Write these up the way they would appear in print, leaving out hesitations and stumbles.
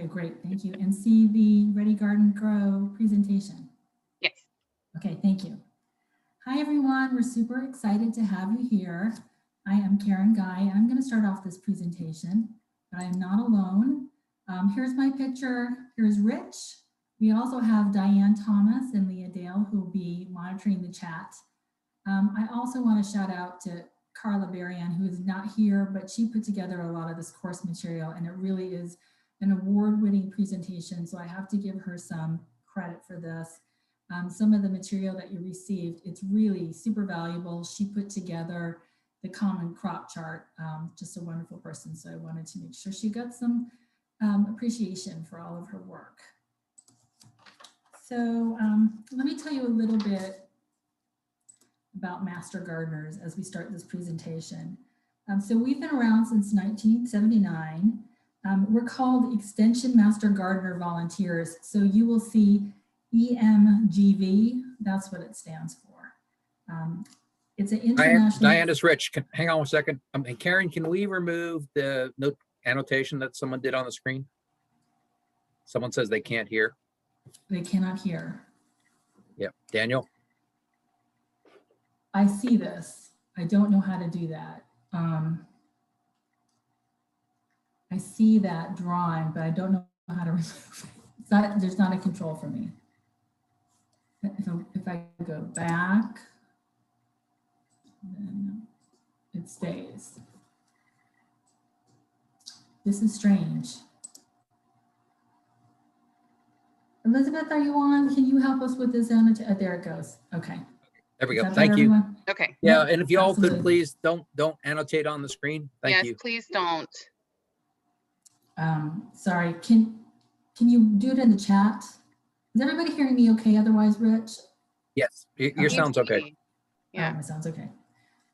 Okay, great, thank you. And see the Ready Garden Grow presentation? Yes. Okay, thank you. Hi everyone, we're super excited to have you here. I am Karen Guy, and I'm going to start off this presentation, but I am not alone. Here's my picture, here's Rich. We also have Diane Thomas and Leah Dale who will be monitoring the chat. I also want to shout out to Carla Berrien, who is not here, but she put together a lot of this course material, and it really is an award-winning presentation, so I have to give her some credit for this. Some of the material that you received, it's really super valuable. She put together the common crop chart, just a wonderful person, so I wanted to make sure she got some appreciation for all of her work. So let me tell you a little bit about Master Gardeners as we start this presentation. So we've been around since 1979. We're called Extension Master Gardener Volunteers. So you will see EMGV, that's what it stands for. It's an international— Diane is Rich. Hang on one second. Karen, can we remove the note annotation that someone did on the screen? Someone says they can't hear. They cannot hear. Yep. Daniel? I see this. I don't know how to do that. I see that drawing, but I don't know how to remove it. There's not a control for me. If I go back, then it stays. This is strange. Elizabeth, are you on? Can you help us with this? There it goes. Okay. There we go. Thank you. Everyone? Okay. Yeah, and if you all could Absolutely. please don't annotate on the screen. Thank you. Yes, please don't. Sorry, can you do it in the chat? Is everybody hearing me okay? Otherwise, Rich? Yes, your sound's okay. Yeah. Oh, my sound's okay.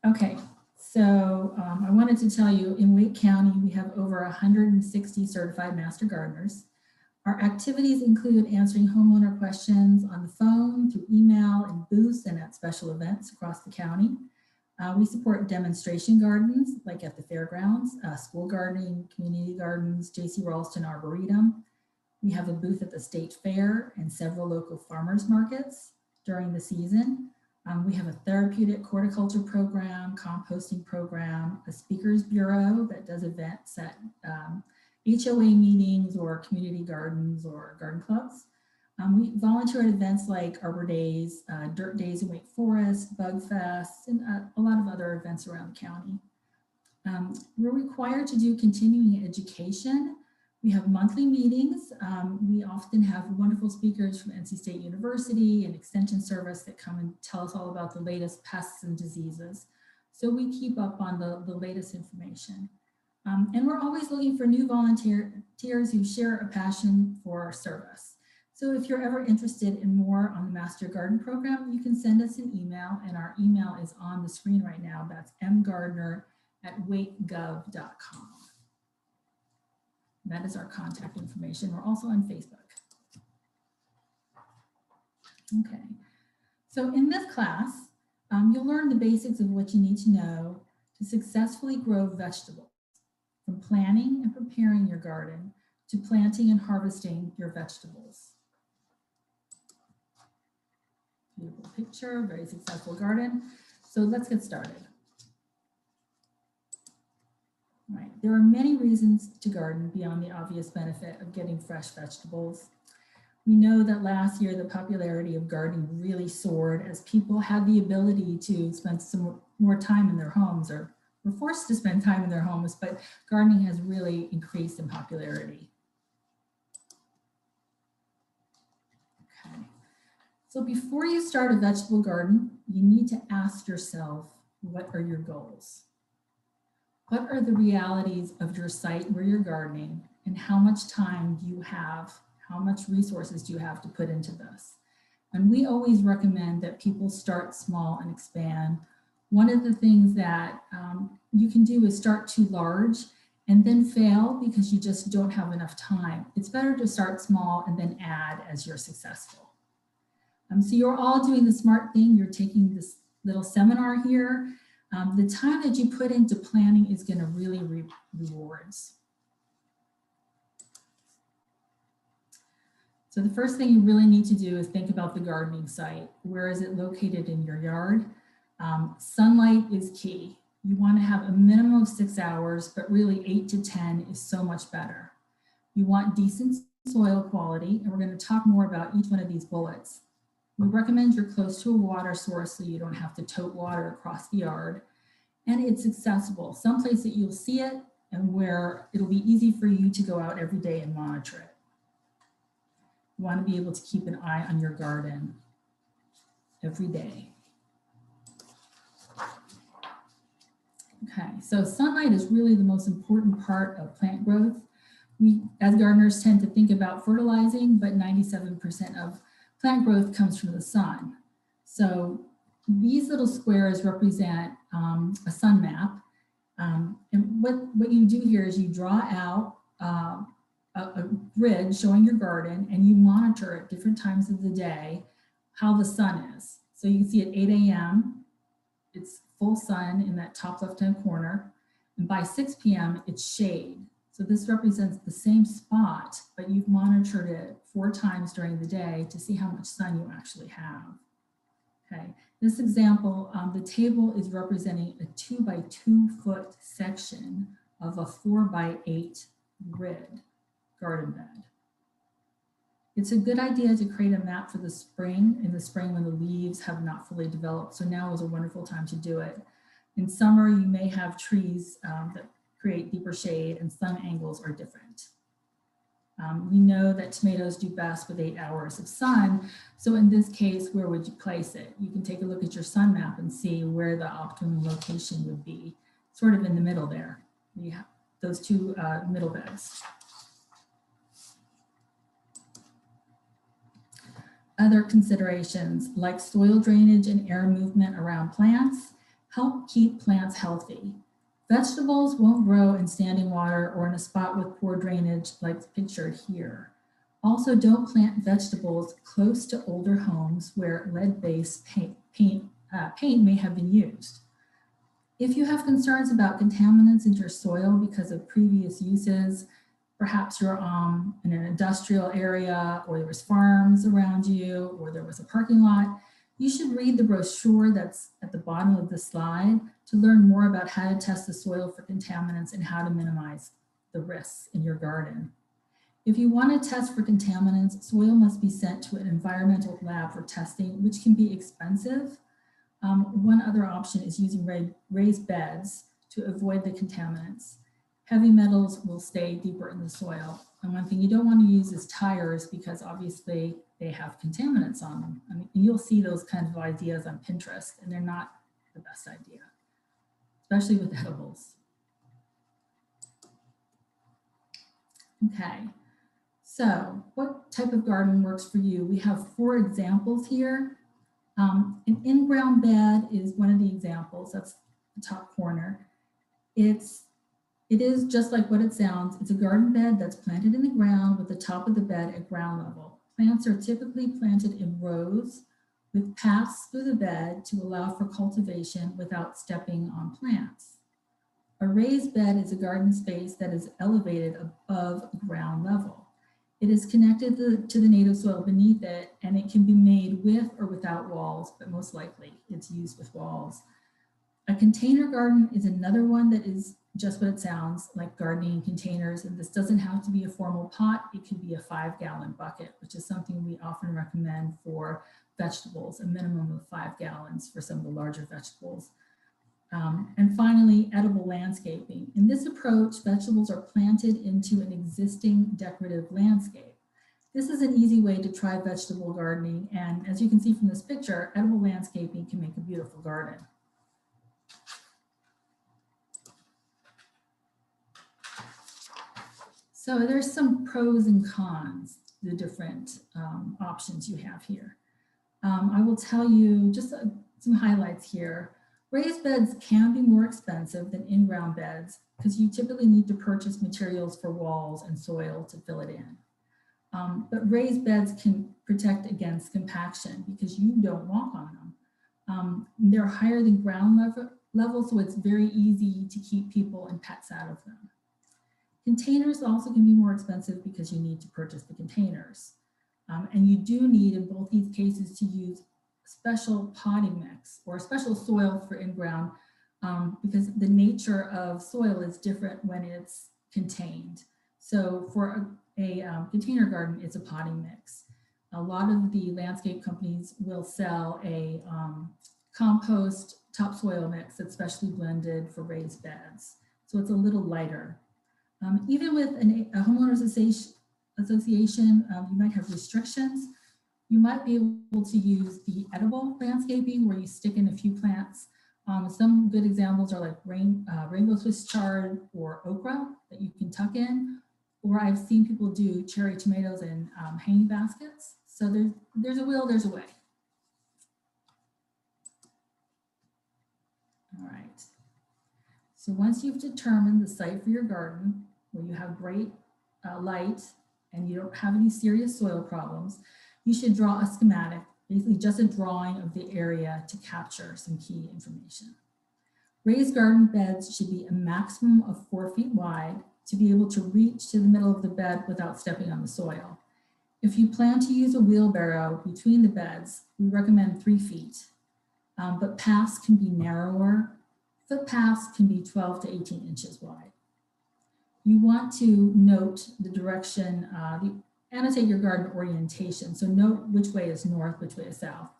Okay, so I wanted to tell you in Wake County, we have over 160 certified master gardeners. Our activities include answering homeowner questions on the phone, through email, and booths, and at special events across the county. We support demonstration gardens, like at the fairgrounds, school gardening, community gardens, J.C. Ralston Arboretum. We have a booth at the state fair and several local farmers markets during the season. We have a therapeutic horticulture program, composting program, a speakers bureau that does events at HOA meetings or community gardens or garden clubs. We volunteer at events like Arbor Days, Dirt Days in Wake Forest, Bug Fest, and a lot of other events around the county. We're required to do continuing education. We have monthly meetings. We often have wonderful speakers from NC State University and Extension Service that come and tell us all about the latest pests and diseases. So we keep up on the latest information. And we're always looking for new volunteers who share a passion for our service. So if you're ever interested in more on the Master Garden Program, you can send us an email, and our email is on the screen right now. That's mgardner@wakegov.com. That is our contact information. We're also on Facebook. Okay, so in this class, you'll learn the basics of what you need to know to successfully grow vegetables, from planning and preparing your garden to planting and harvesting your vegetables. Beautiful picture, very successful garden. So let's get started. All right, there are many reasons to garden beyond the obvious benefit of getting fresh vegetables. We know that last year the popularity of gardening really soared as people had the ability to spend some more time in their homes, or were forced to spend time in their homes, but gardening has really increased in popularity. Okay. So before you start a vegetable garden, you need to ask yourself, what are your goals? What are the realities of your site where you're gardening, and how much time do you have? How much resources do you have to put into this? And we always recommend that people start small and expand. One of the things that you can do is start too large and then fail because you just don't have enough time. It's better to start small and then add as you're successful. So you're all doing the smart thing. You're taking this little seminar here. The time that you put into planning is going to really reap rewards. So the first thing you really need to do is think about the gardening site. Where is it located in your yard? Sunlight is key. You want to have a minimum of 6 hours, but really 8 to 10 is so much better. You want decent soil quality, and we're going to talk more about each one of these bullets. We recommend you're close to a water source so you don't have to tote water across the yard, and it's accessible, someplace that you'll see it and where it'll be easy for you to go out every day and monitor it. You want to be able to keep an eye on your garden every day. Okay, so sunlight is really the most important part of plant growth. We, as gardeners, tend to think about fertilizing, but 97% of plant growth comes from the sun. So these little squares represent a sun map. And what you do here is you draw out a grid showing your garden, and you monitor at different times of the day how the sun is. So you can see at 8 a.m., it's full sun in that top left-hand corner. And by 6 p.m., it's shade. So this represents the same spot, but you've monitored it 4 times during the day to see how much sun you actually have. Okay, this example, the table is representing a 2 by 2 foot section of a 4 by 8 grid garden bed. It's a good idea to create a map for the spring, in the spring when the leaves have not fully developed. So now is a wonderful time to do it. In summer, you may have trees that create deeper shade, and sun angles are different. We know that tomatoes do best with 8 hours of sun. So in this case, where would you place it? You can take a look at your sun map and see where the optimum location would be, sort of in the middle there. You have those 2 middle beds. Other considerations like soil drainage and air movement around plants help keep plants healthy. Vegetables won't grow in standing water or in a spot with poor drainage like pictured here. Also, don't plant vegetables close to older homes where lead-based paint may have been used. If you have concerns about contaminants in your soil because of previous uses, perhaps you're in an industrial area, or there was farms around you, or there was a parking lot, you should read the brochure that's at the bottom of the slide to learn more about how to test the soil for contaminants and how to minimize the risks in your garden. If you want to test for contaminants, soil must be sent to an environmental lab for testing, which can be expensive. One other option is using raised beds to avoid the contaminants. Heavy metals will stay deeper in the soil. And one thing you don't want to use is tires, because obviously they have contaminants on them. I mean, you'll see those kinds of ideas on Pinterest, and they're not the best idea, especially with edibles. Okay, so what type of garden works for you? We have 4 examples here. An in-ground bed is one of the examples. That's the top corner. It is just like what it sounds. It's a garden bed that's planted in the ground with the top of the bed at ground level. Plants are typically planted in rows with paths through the bed to allow for cultivation without stepping on plants. A raised bed is a garden space that is elevated above ground level. It is connected to the native soil beneath it, and it can be made with or without walls, but most likely it's used with walls. A container garden is another one that is just what it sounds like, gardening in containers. And this doesn't have to be a formal pot. It could be a 5-gallon bucket, which is something we often recommend for vegetables, a minimum of 5 gallons for some of the larger vegetables. And finally, edible landscaping. In this approach, vegetables are planted into an existing decorative landscape. This is an easy way to try vegetable gardening. And as you can see from this picture, edible landscaping can make a beautiful garden. So there's some pros and cons, the different options you have here. I will tell you just some highlights here. Raised beds can be more expensive than in-ground beds because you typically need to purchase materials for walls and soil to fill it in. But raised beds can protect against compaction because you don't walk on them. They're higher than ground level, so it's very easy to keep people and pets out of them. Containers also can be more expensive because you need to purchase the containers. And you do need in both these cases to use special potting mix or special soil for in-ground because the nature of soil is different when it's contained. So for a container garden, it's a potting mix. A lot of the landscape companies will sell a compost topsoil mix that's specially blended for raised beds. So it's a little lighter. Even with a homeowners association, you might have restrictions. You might be able to use the edible landscaping where you stick in a few plants. Some good examples are like rainbow Swiss chard or okra that you can tuck in, or I've seen people do cherry tomatoes in hanging baskets. So there's a will, there's a way. All right. So once you've determined the site for your garden, where you have great light and you don't have any serious soil problems, you should draw a schematic, basically just a drawing of the area to capture some key information. Raised garden beds should be a maximum of 4 feet wide to be able to reach to the middle of the bed without stepping on the soil. If you plan to use a wheelbarrow between the beds, we recommend 3 feet, but paths can be narrower. Footpaths can be 12 to 18 inches wide. You want to note the direction, annotate your garden orientation. So note which way is north, which way is south.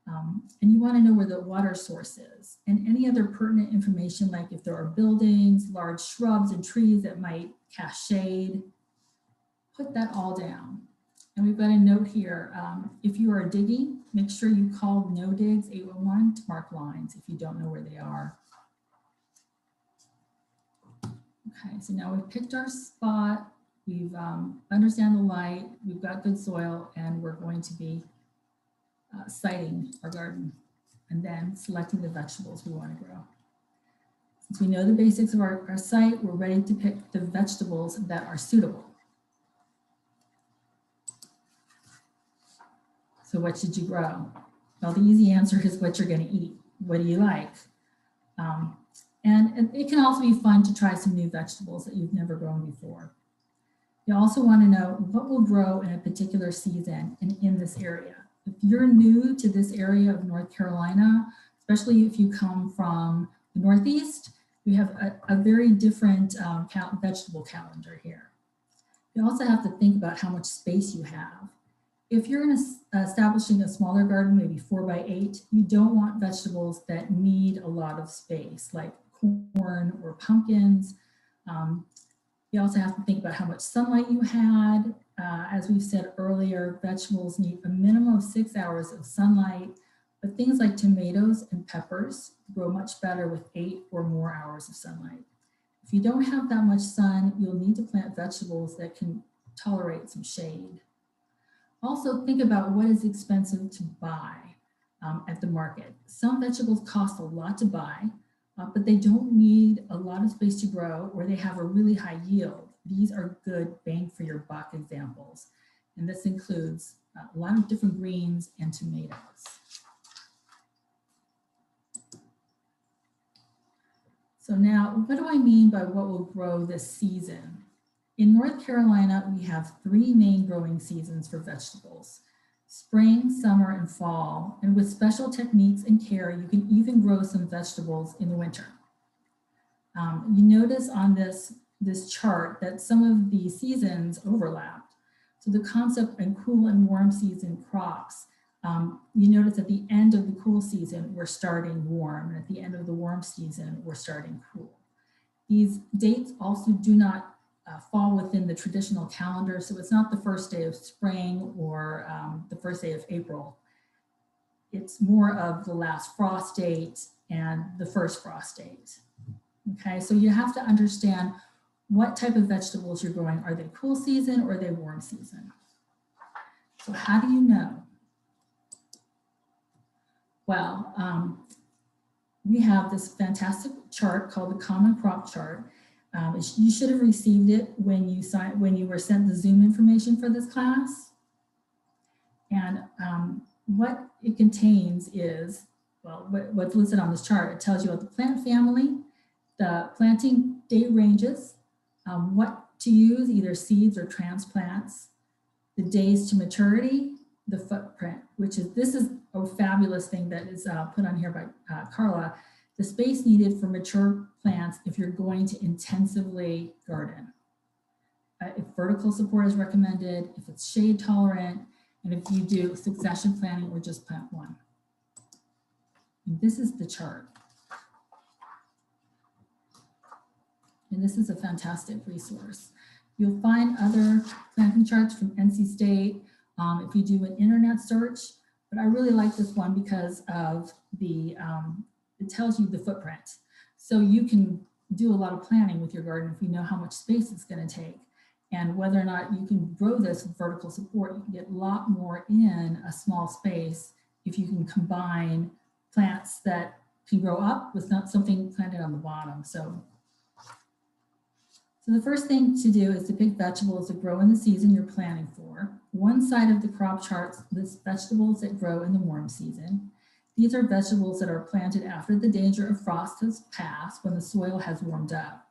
And you want to know where the water source is and any other pertinent information, like if there are buildings, large shrubs and trees that might cast shade, put that all down. And we've got a note here. If you are digging, make sure you call No Digs 811 to mark lines if you don't know where they are. Okay, so now we've picked our spot, we've understand the light, we've got good soil, and we're going to be siting our garden and then selecting the vegetables we want to grow. Since we know the basics of our site, we're ready to pick the vegetables that are suitable. So what should you grow? Well, the easy answer is what you're going to eat. What do you like? And it can also be fun to try some new vegetables that you've never grown before. You also want to know what will grow in a particular season and in this area. If you're new to this area of North Carolina, especially if you come from the Northeast, we have a very different vegetable calendar here. You also have to think about how much space you have. If you're establishing a smaller garden, maybe 4x8, you don't want vegetables that need a lot of space, like corn or pumpkins. You also have to think about how much sunlight you had. As we've said earlier, vegetables need a minimum of 6 hours of sunlight, but things like tomatoes and peppers grow much better with 8 or more hours of sunlight. If you don't have that much sun, you'll need to plant vegetables that can tolerate some shade. Also think about what is expensive to buy at the market. Some vegetables cost a lot to buy, but they don't need a lot of space to grow or they have a really high yield. These are good bang for your buck examples. And this includes a lot of different greens and tomatoes. So now, what do I mean by what will grow this season? In North Carolina, we have 3 main growing seasons for vegetables: spring, summer, and fall. And with special techniques and care, you can even grow some vegetables in the winter. You notice on this chart that some of the seasons overlapped. So the concept in cool and warm season crops, you notice at the end of the cool season, we're starting warm, and at the end of the warm season, we're starting cool. These dates also do not fall within the traditional calendar, so it's not the first day of spring or the first day of April. It's more of the last frost date and the first frost date. Okay, so you have to understand what type of vegetables you're growing. Are they cool season or are they warm season? So how do you know? Well, we have this fantastic chart called the Common Crop Chart. You should have received it when you were sent the Zoom information for this class. And what it contains is, well, what's listed on this chart. It tells you about the plant family, the planting date ranges, what to use, either seeds or transplants, the days to maturity, the footprint, this is a fabulous thing that is put on here by Carla, the space needed for mature plants if you're going to intensively garden. If vertical support is recommended, if it's shade tolerant, and if you do succession planting or just plant one. And this is the chart. And this is a fantastic resource. You'll find other planting charts from NC State if you do an internet search, but I really like this one because of the, it tells you the footprint. So you can do a lot of planning with your garden if you know how much space it's going to take and whether or not you can grow this with vertical support. You can get a lot more in a small space if you can combine plants that can grow up with not something planted on the bottom. So the first thing to do is to pick vegetables that grow in the season you're planning for. One side of the crop chart lists vegetables that grow in the warm season. These are vegetables that are planted after the danger of frost has passed when the soil has warmed up.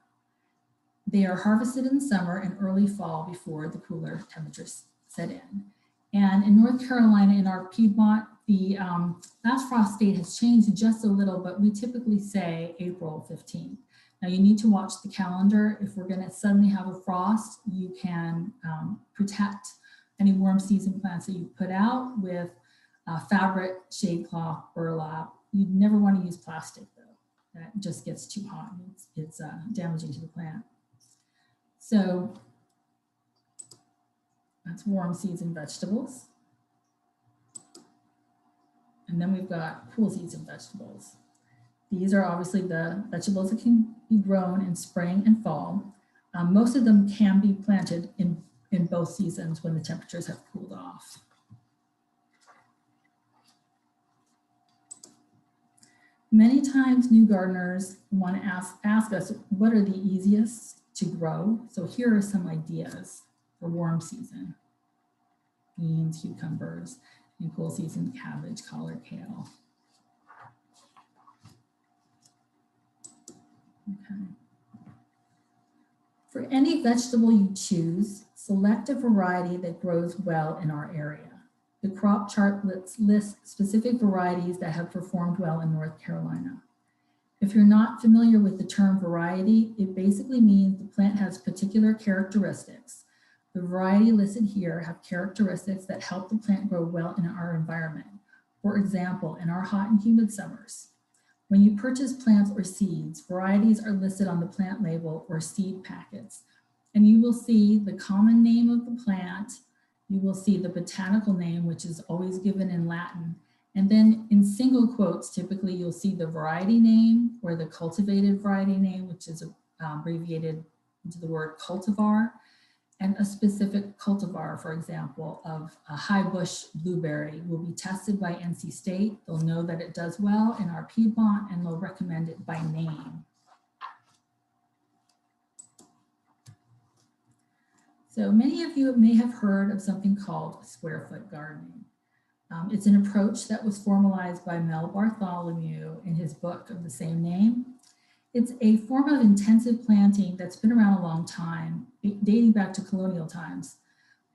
They are harvested in the summer and early fall before the cooler temperatures set in. And in North Carolina, in our Piedmont, the last frost date has changed just a little, but we typically say April 15th. Now you need to watch the calendar. If we're going to suddenly have a frost, you can protect any warm season plants that you put out with fabric, shade cloth, burlap. You'd never want to use plastic though. That just gets too hot. It's damaging to the plant. So that's warm season vegetables. And then we've got cool season vegetables. These are obviously the vegetables that can be grown in spring and fall. Most of them can be planted in both seasons when the temperatures have cooled off. Many times new gardeners want to ask us, what are the easiest to grow? So here are some ideas for warm season. Beans, cucumbers, and cool season cabbage, collard, kale. Okay. For any vegetable you choose, select a variety that grows well in our area. The crop chart lists specific varieties that have performed well in North Carolina. If you're not familiar with the term variety, it basically means the plant has particular characteristics. The variety listed here have characteristics that help the plant grow well in our environment. For example, in our hot and humid summers. When you purchase plants or seeds, varieties are listed on the plant label or seed packets, and you will see the common name of the plant. You will see the botanical name, which is always given in Latin. And then in single quotes, typically you'll see the variety name or the cultivated variety name, which is abbreviated into the word cultivar, and a specific cultivar, for example, of a high bush blueberry will be tested by NC State. They'll know that it does well in our Piedmont and they'll recommend it by name. So many of you may have heard of something called square foot gardening. It's an approach that was formalized by Mel Bartholomew in his book of the same name. It's a form of intensive planting that's been around a long time, dating back to colonial times.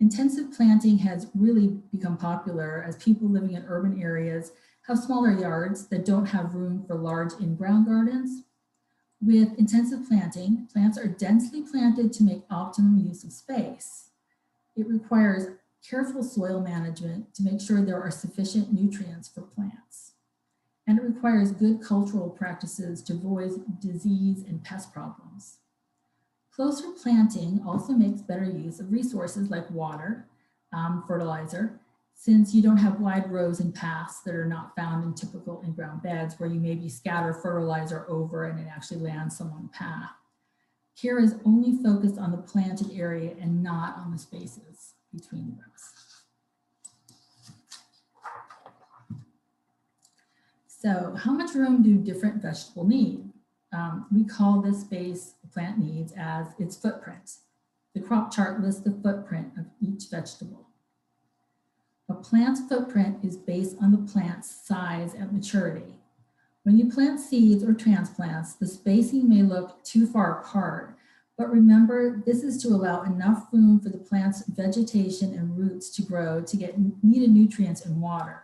Intensive planting has really become popular as people living in urban areas have smaller yards that don't have room for large in-ground gardens. With intensive planting, plants are densely planted to make optimum use of space. It requires careful soil management to make sure there are sufficient nutrients for plants. And it requires good cultural practices to avoid disease and pest problems. Closer planting also makes better use of resources like water, fertilizer, since you don't have wide rows and paths that are not found in typical in-ground beds where you maybe scatter fertilizer over and it actually lands along the path. Care is only focused on the planted area and not on the spaces between the rows. So how much room do different vegetables need? We call this space the plant needs as its footprint. The crop chart lists the footprint of each vegetable. A plant's footprint is based on the plant's size at maturity. When you plant seeds or transplants, the spacing may look too far apart, But remember, this is to allow enough room for the plant's vegetation and roots to grow to get needed nutrients and water.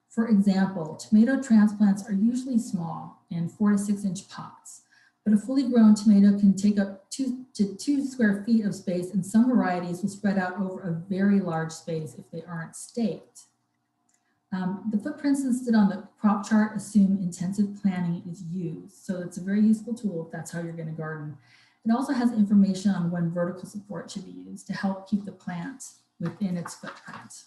For example, tomato transplants are usually small in 4 to 6 inch pots, but a fully grown tomato can take up 2 to 2 square feet of space, and some varieties will spread out over a very large space if they aren't staked. The footprints listed on the crop chart assume intensive planting is used, so it's a very useful tool if that's how you're going to garden. It also has information on when vertical support should be used to help keep the plant within its footprint.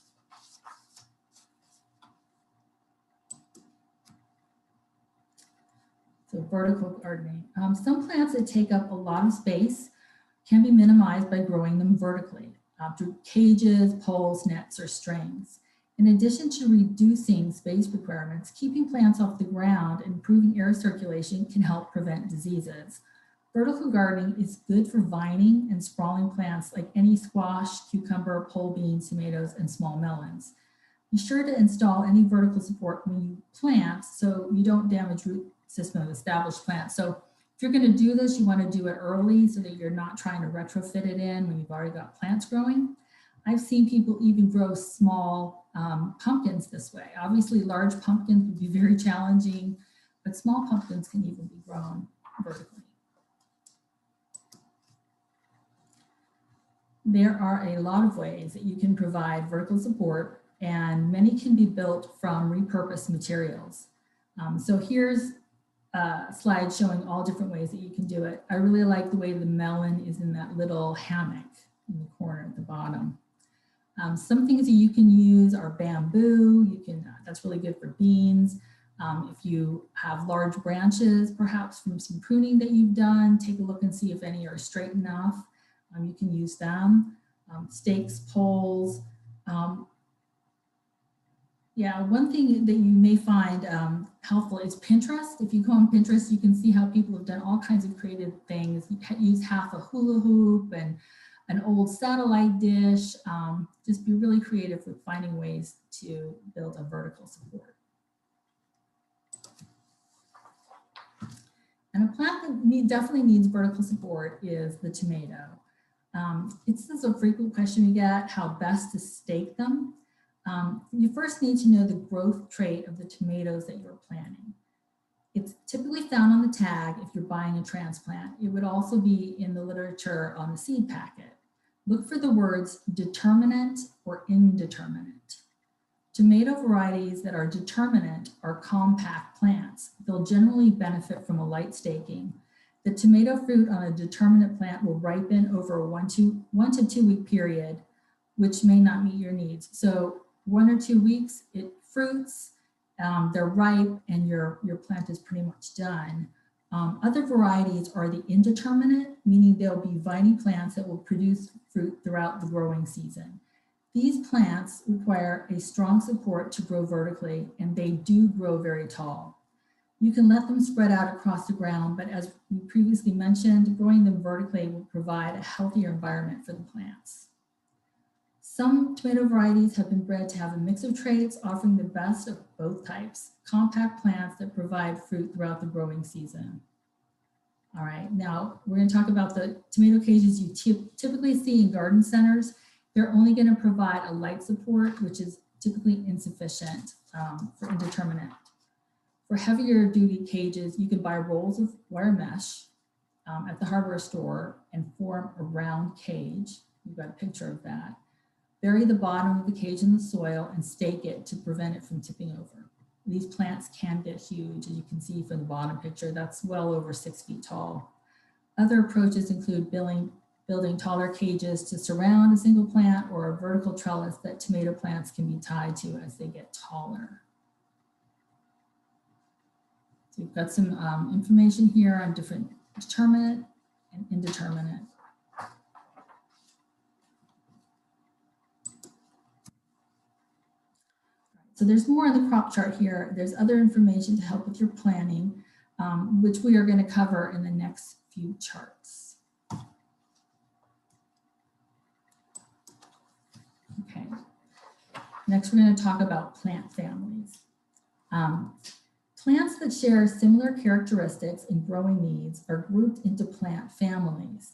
So vertical gardening. Some plants that take up a lot of space can be minimized by growing them vertically through cages, poles, nets, or strings. In addition to reducing space requirements, keeping plants off the ground and improving air circulation can help prevent diseases. Vertical gardening is good for vining and sprawling plants like any squash, cucumber, pole beans, tomatoes, and small melons. Be sure to install any vertical support when you plant so you don't damage root system of established plants. So if you're going to do this, you want to do it early so that you're not trying to retrofit it in when you've already got plants growing. I've seen people even grow small pumpkins this way. Obviously, large pumpkins would be very challenging, but small pumpkins can even be grown vertically. There are a lot of ways that you can provide vertical support, and many can be built from repurposed materials. So here's a slide showing all different ways that you can do it. I really like the way the melon is in that little hammock in the corner at the bottom. Some things that you can use are bamboo. You can, that's really good for beans. If you have large branches, perhaps from some pruning that you've done, take a look and see if any are straight enough. You can use them. Stakes, poles. Yeah, one thing that you may find helpful is Pinterest. If you go on Pinterest, you can see how people have done all kinds of creative things. You use half a hula hoop and an old satellite dish. Just be really creative with finding ways to build a vertical support. And a plant that definitely needs vertical support is the tomato. This is a frequent question we get, how best to stake them. You first need to know the growth trait of the tomatoes that you're planting. It's typically found on the tag if you're buying a transplant. It would also be in the literature on the seed packet. Look for the words determinate or indeterminate. Tomato varieties that are determinate are compact plants. They'll generally benefit from a light staking. The tomato fruit on a determinate plant will ripen over a 1 to 2 week period, which may not meet your needs. So 1 or 2 weeks, it fruits, they're ripe, and your plant is pretty much done. Other varieties are the indeterminate, meaning they'll be viney plants that will produce fruit throughout the growing season. These plants require a strong support to grow vertically, and they do grow very tall. You can let them spread out across the ground, but as we previously mentioned, growing them vertically will provide a healthier environment for the plants. Some tomato varieties have been bred to have a mix of traits, offering the best of both types, compact plants that provide fruit throughout the growing season. All right, now we're going to talk about the tomato cages you typically see in garden centers. They're only going to provide a light support, which is typically insufficient for indeterminate. For heavier duty cages, you can buy rolls of wire mesh at the hardware store and form a round cage. You've got a picture of that. Bury the bottom of the cage in the soil and stake it to prevent it from tipping over. These plants can get huge, as you can see from the bottom picture. That's well over 6 feet tall. Other approaches include building taller cages to surround a single plant, or a vertical trellis that tomato plants can be tied to as they get taller. So we've got some information here on different determinate and indeterminate. So there's more on the crop chart here. There's other information to help with your planning, which we are going to cover in the next few charts. Okay. Next, we're going to talk about plant families. Plants that share similar characteristics and growing needs are grouped into plant families.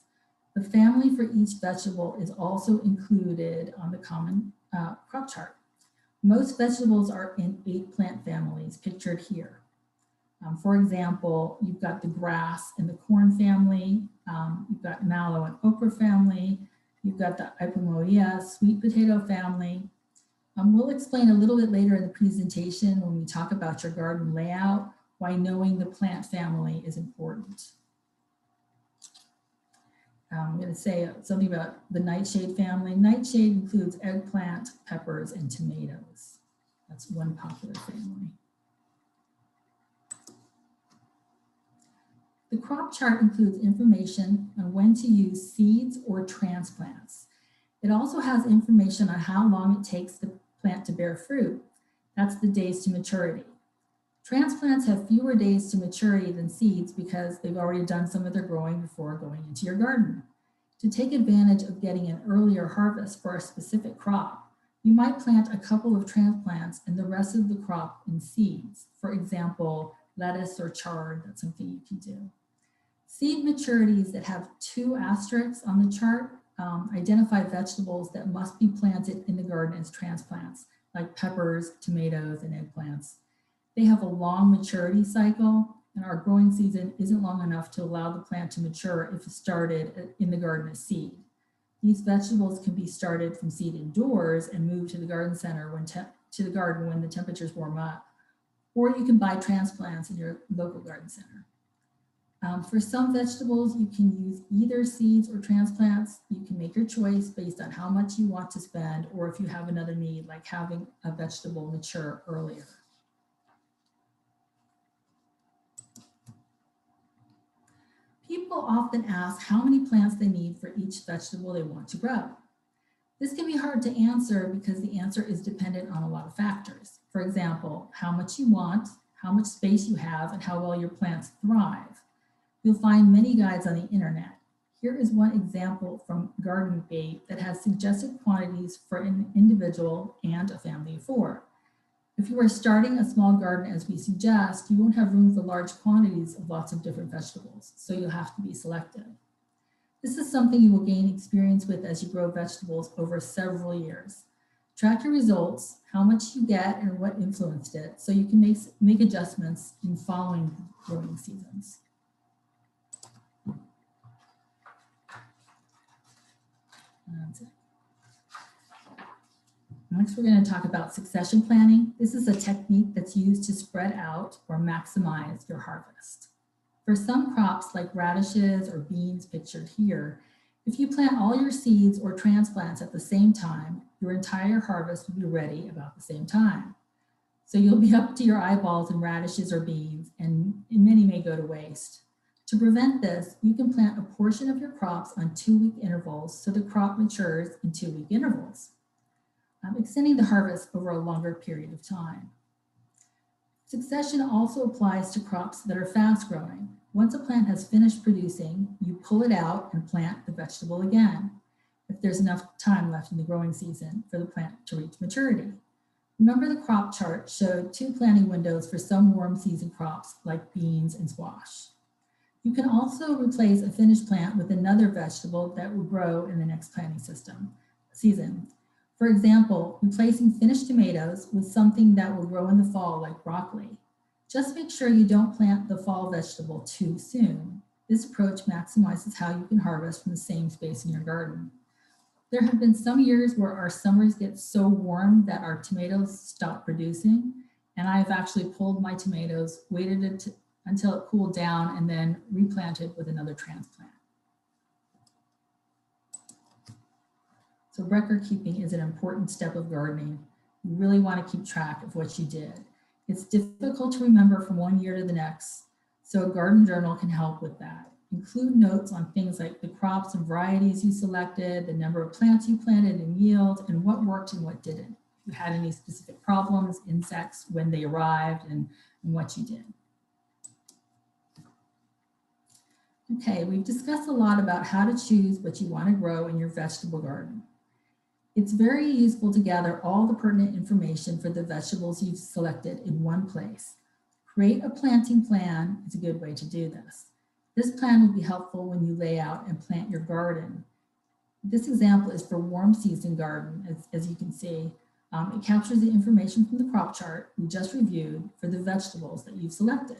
The family for each vegetable is also included on the common crop chart. Most vegetables are in 8 plant families pictured here. For example, you've got the grass and the corn family, you've got mallow and okra family, you've got the ipomoea sweet potato family. We'll explain a little bit later in the presentation when we talk about your garden layout why knowing the plant family is important. I'm going to say something about the nightshade family. Nightshade includes eggplant, peppers, and tomatoes. That's one popular family. The crop chart includes information on when to use seeds or transplants. It also has information on how long it takes the plant to bear fruit. That's the days to maturity. Transplants have fewer days to maturity than seeds because they've already done some of their growing before going into your garden. To take advantage of getting an earlier harvest for a specific crop, you might plant a couple of transplants and the rest of the crop in seeds. For example, lettuce or chard, that's something you can do. Seed maturities that have 2 asterisks on the chart identify vegetables that must be planted in the garden as transplants, like peppers, tomatoes, and eggplants. They have a long maturity cycle, and our growing season isn't long enough to allow the plant to mature if it started in the garden as seed. These vegetables can be started from seed indoors and moved to the garden center when the temperatures warm up, or you can buy transplants in your local garden center. For some vegetables, you can use either seeds or transplants. You can make your choice based on how much you want to spend, or if you have another need, like having a vegetable mature earlier. People often ask how many plants they need for each vegetable they want to grow. This can be hard to answer because the answer is dependent on a lot of factors. For example, how much you want, how much space you have, and how well your plants thrive. You'll find many guides on the internet. Here is one example from Garden Gate that has suggested quantities for an individual and a family of 4. If you are starting a small garden as we suggest, you won't have room for large quantities of lots of different vegetables, so you'll have to be selective. This is something you will gain experience with as you grow vegetables over several years. Track your results, how much you get and what influenced it, so you can make adjustments in following growing seasons. That's it. Next, we're going to talk about succession planning. This is a technique that's used to spread out or maximize your harvest. For some crops like radishes or beans pictured here, if you plant all your seeds or transplants at the same time, your entire harvest will be ready about the same time. So you'll be up to your eyeballs in radishes or beans, and many may go to waste. To prevent this, you can plant a portion of your crops on 2-week intervals so the crop matures in 2-week intervals, extending the harvest over a longer period of time. Succession also applies to crops that are fast growing. Once a plant has finished producing, you pull it out and plant the vegetable again, if there's enough time left in the growing season for the plant to reach maturity. Remember, the crop chart showed 2 planting windows for some warm season crops like beans and squash. You can also replace a finished plant with another vegetable that will grow in the next planting season. For example, replacing finished tomatoes with something that will grow in the fall like broccoli. Just make sure you don't plant the fall vegetable too soon. This approach maximizes how you can harvest from the same space in your garden. There have been some years where our summers get so warm that our tomatoes stop producing, and I've actually pulled my tomatoes, waited until it cooled down, and then replanted with another transplant. So record keeping is an important step of gardening. You really want to keep track of what you did. It's difficult to remember from one year to the next, so a garden journal can help with that. Include notes on things like the crops and varieties you selected, the number of plants you planted and yield, and what worked and what didn't. If you had any specific problems, insects, when they arrived, and what you did. Okay, we've discussed a lot about how to choose what you want to grow in your vegetable garden. It's very useful to gather all the pertinent information for the vegetables you've selected in one place. Create a planting plan is a good way to do this. This plan will be helpful when you lay out and plant your garden. This example is for warm season garden, as you can see. It captures the information from the crop chart we just reviewed for the vegetables that you've selected.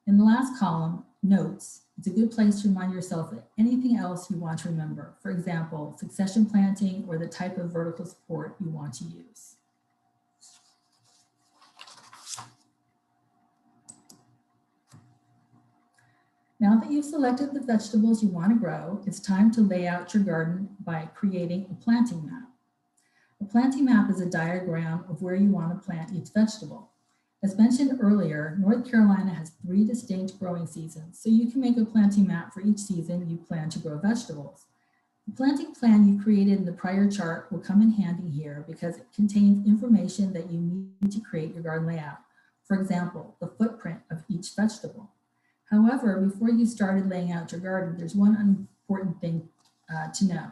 In the last column, notes, it's a good place to remind yourself of anything else you want to remember. For example, succession planting or the type of vertical support you want to use. Now that you've selected the vegetables you want to grow, it's time to lay out your garden by creating a planting map. A planting map is a diagram of where you want to plant each vegetable. As mentioned earlier, North Carolina has 3 distinct growing seasons, so you can make a planting map for each season you plan to grow vegetables. The planting plan you created in the prior chart will come in handy here because it contains information that you need to create your garden layout. For example, the footprint of each vegetable. However, before you started laying out your garden, there's one important thing to know: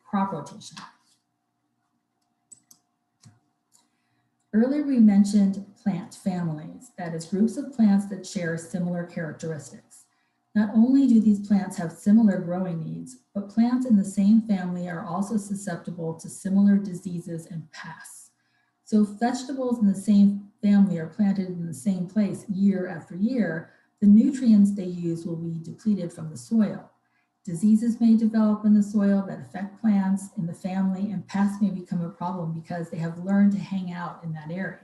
crop rotation. Earlier, we mentioned plant families, that is, groups of plants that share similar characteristics. Not only do these plants have similar growing needs, but plants in the same family are also susceptible to similar diseases and pests. So if vegetables in the same family are planted in the same place year after year, the nutrients they use will be depleted from the soil. Diseases may develop in the soil that affect plants in the family, and pests may become a problem because they have learned to hang out in that area.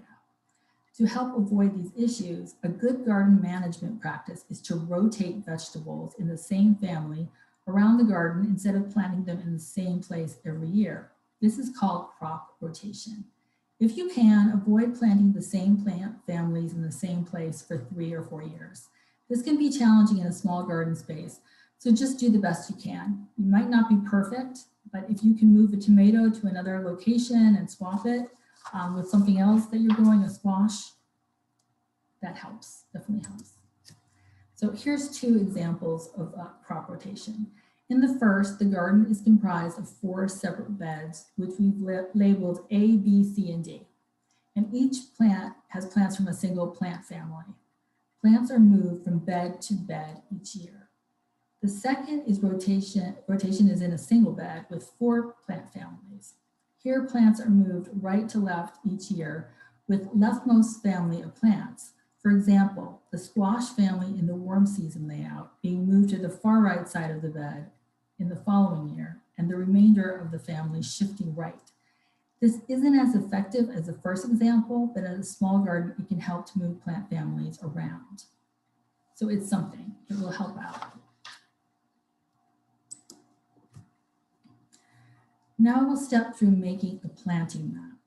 To help avoid these issues, a good garden management practice is to rotate vegetables in the same family around the garden instead of planting them in the same place every year. This is called crop rotation. If you can, avoid planting the same plant families in the same place for 3 or 4 years. This can be challenging in a small garden space, so just do the best you can. You might not be perfect, but if you can move a tomato to another location and swap it with something else that you're growing, a squash, that helps, definitely helps. So here's 2 examples of crop rotation. In the first, the garden is comprised of 4 separate beds, which we've labeled A, B, C, and D. And each plant has plants from a single plant family. Plants are moved from bed to bed each year. The second is rotation. Rotation is in a single bed with 4 plant families. Here, plants are moved right to left each year with leftmost family of plants. For example, the squash family in the warm season layout being moved to the far right side of the bed in the following year, and the remainder of the family shifting right. This isn't as effective as the first example, but in a small garden, it can help to move plant families around. So it's something, it will help out. Now we'll step through making a planting map.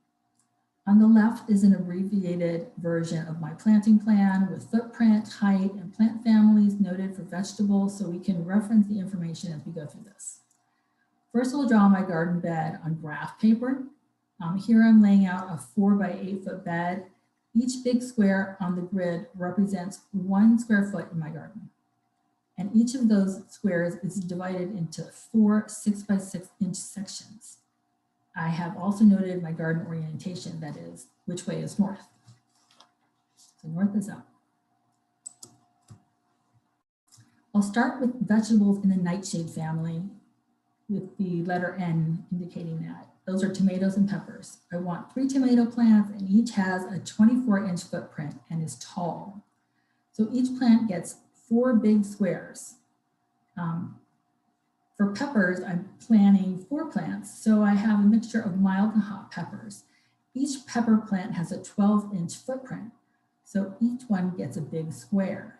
On the left is an abbreviated version of my planting plan with footprint, height, and plant families noted for vegetables, so we can reference the information as we go through this. First, I'll draw my garden bed on graph paper. Here I'm laying out a 4 by 8 foot bed. Each big square on the grid represents 1 square foot in my garden. And each of those squares is divided into 4 6 by 6 inch sections. I have also noted my garden orientation, that is, which way is north. So north is up. I'll start with vegetables in the nightshade family with the letter N indicating that. Those are tomatoes and peppers. I want 3 tomato plants, and each has a 24-inch footprint and is tall. So each plant gets 4 big squares. For peppers, I'm planting 4 plants, so I have a mixture of mild and hot peppers. Each pepper plant has a 12-inch footprint, so each one gets a big square.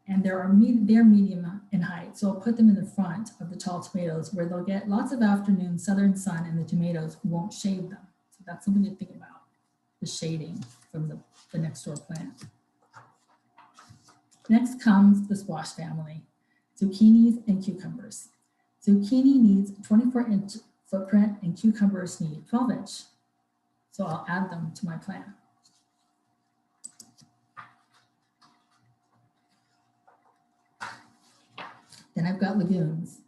And they're medium in height, so I'll put them in the front of the tall tomatoes where they'll get lots of afternoon southern sun and the tomatoes won't shade them. So that's something to think about, the shading from the next door plant. Next comes the squash family, zucchinis and cucumbers. Zucchini needs 24-inch footprint and cucumbers need 12-inch. So I'll add them to my plan. Then I've got legumes,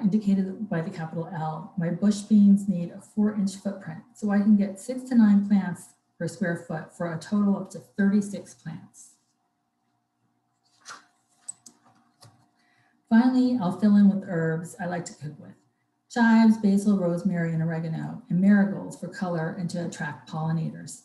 indicated by the capital L. My bush beans need a 4-inch footprint, so I can get 6 to 9 plants per square foot for a total up to 36 plants. Finally, I'll fill in with herbs I like to cook with: chives, basil, rosemary, and oregano, and marigolds for color and to attract pollinators.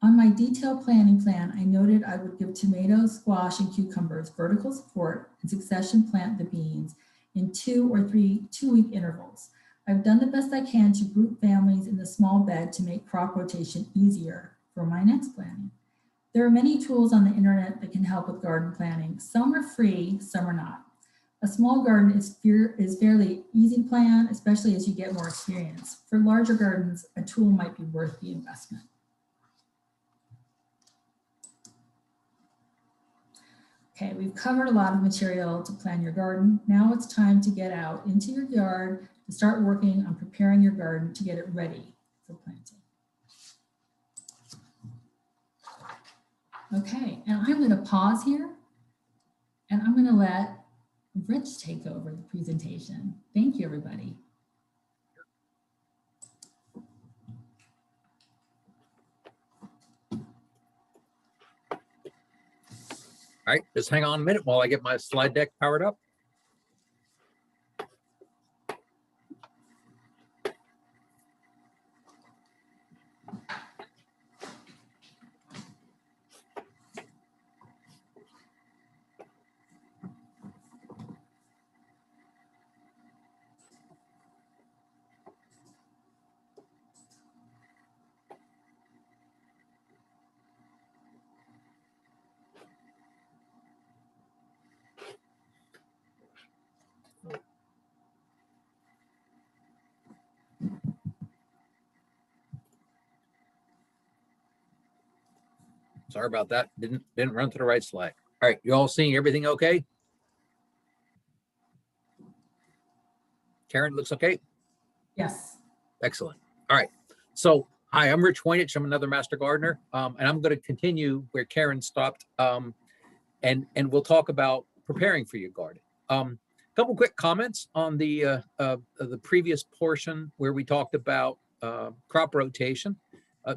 On my detailed planning plan, I noted I would give tomatoes, squash, and cucumbers vertical support and succession plant the beans in 2 or 3 2-week intervals. I've done the best I can to group families in the small bed to make crop rotation easier for my next planting. There are many tools on the internet that can help with garden planning. Some are free, some are not. A small garden is fairly easy to plan, especially as you get more experience. For larger gardens, a tool might be worth the investment. Okay, we've covered a lot of material to plan your garden. Now it's time to get out into your yard to start working on preparing your garden to get it ready for planting. Okay, and I'm going to pause here and I'm going to let Rich take over the presentation. Thank you, everybody. All right, just hang on a minute while I get my slide deck powered up. Sorry about that. Didn't run to the right slide. All right, you all seeing everything okay? Karen, looks okay? Yes. Excellent. All right. So, hi, I'm Rich Hoynich. I'm another master gardener, and I'm going to continue where Karen stopped, and we'll talk about preparing for your garden. Couple quick comments on the previous portion where we talked about crop rotation.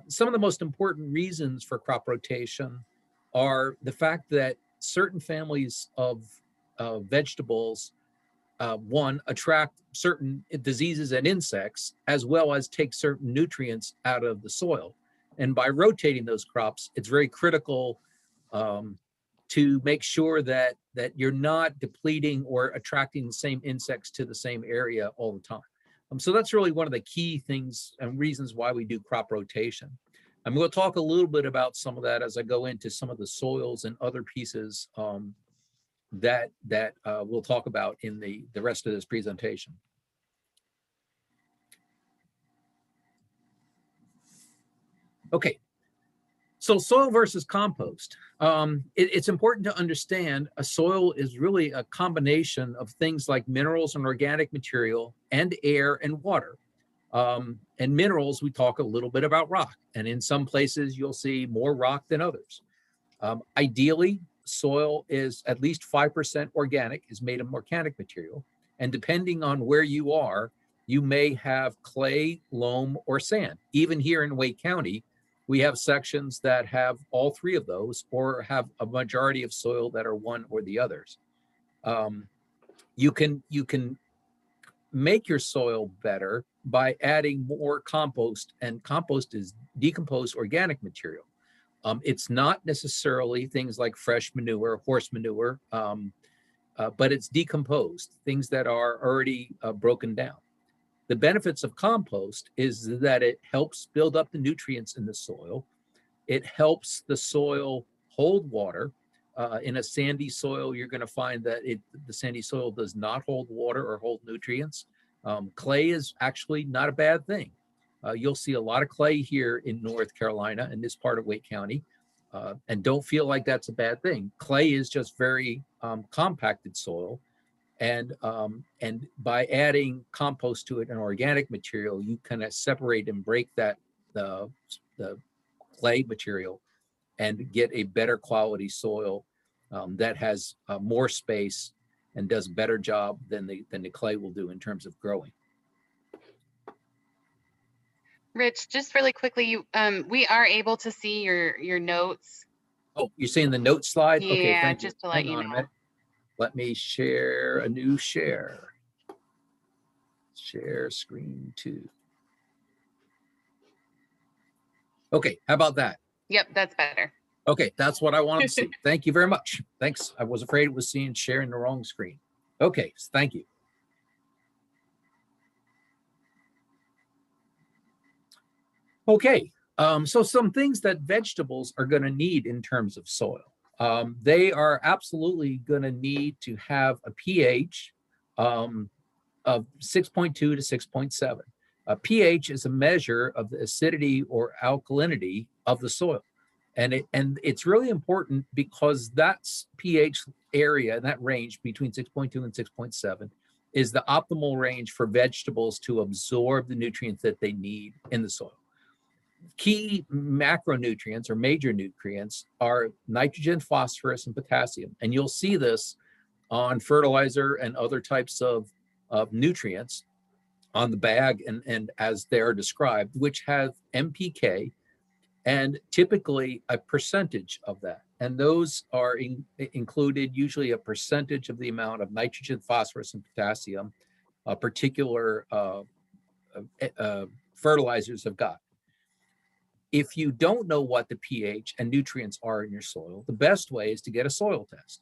Some of the most important reasons for crop rotation are the fact that certain families of vegetables, one, attract certain diseases and insects, as well as take certain nutrients out of the soil. And by rotating those crops, it's very critical to make sure that you're not depleting or attracting the same insects to the same area all the time. So that's really one of the key things and reasons why we do crop rotation. I'm going to talk a little bit about some of that as I go into some of the soils and other pieces that we'll talk about in the rest of this presentation. Okay, so soil versus compost. It's important to understand a soil is really a combination of things like minerals and organic material and air and water. And minerals, we talk a little bit about rock, and in some places you'll see more rock than others. Ideally, soil is at least 5% organic, is made of organic material. And depending on where you are, you may have clay, loam, or sand. Even here in Wake County, we have sections that have all three of those or have a majority of soil that are one or the others. You can make your soil better by adding more compost, and compost is decomposed organic material. It's not necessarily things like fresh manure, horse manure, but it's decomposed, things that are already broken down. The benefits of compost is that it helps build up the nutrients in the soil. It helps the soil hold water. In a sandy soil, you're going to find that the sandy soil does not hold water or hold nutrients. Clay is actually not a bad thing. You'll see a lot of clay here in North Carolina, in this part of Wake County, and don't feel like that's a bad thing. Clay is just very compacted soil, and by adding compost to it and organic material, you kind of separate and break the clay material and get a better quality soil that has more space and does a better job than the clay will do in terms of growing. Rich, just really quickly, we are able to see your notes. Oh, you're seeing the note slide? Yeah, Okay, thank just you. to let Hang you on a know. minute. Let me share a new share. Share screen 2. Okay, how about that? Yep, that's better. Okay, that's what I wanted to see. Thank you very much. Thanks. I was afraid it was sharing the wrong screen. Okay, thank you. Okay, so some things that vegetables are going to need in terms of soil. They are absolutely going to need to have a pH of 6.2 to 6.7. A pH is a measure of the acidity or alkalinity of the soil. And it's really important because that's pH area, that range between 6.2 and 6.7 is the optimal range for vegetables to absorb the nutrients that they need in the soil. Key macronutrients or major nutrients are nitrogen, phosphorus, and potassium. And you'll see this on fertilizer and other types of nutrients on the bag and as they're described, which have NPK and typically a percentage of that. And those are included usually a percentage of the amount of nitrogen, phosphorus, and potassium particular fertilizers have got. If you don't know what the pH and nutrients are in your soil, the best way is to get a soil test.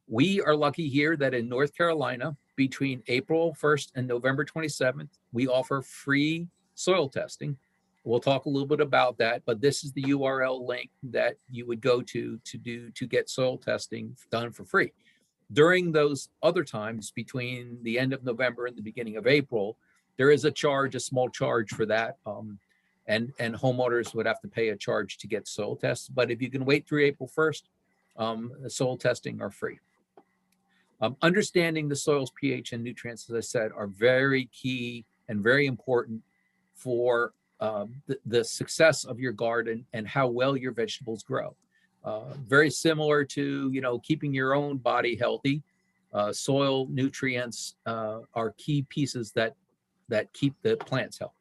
We are lucky here that in North Carolina, between April 1st and November 27th, we offer free soil testing. We'll talk a little bit about that, but this is the URL link that you would go to get soil testing done for free. During those other times, between the end of November and the beginning of April, there is a charge, a small charge for that. And homeowners would have to pay a charge to get soil tests. But if you can wait through April 1st, the soil testing are free. Understanding the soil's pH and nutrients, as I said, are very key and very important for the success of your garden and how well your vegetables grow. Very similar to keeping your own body healthy. Soil nutrients are key pieces that keep the plants healthy.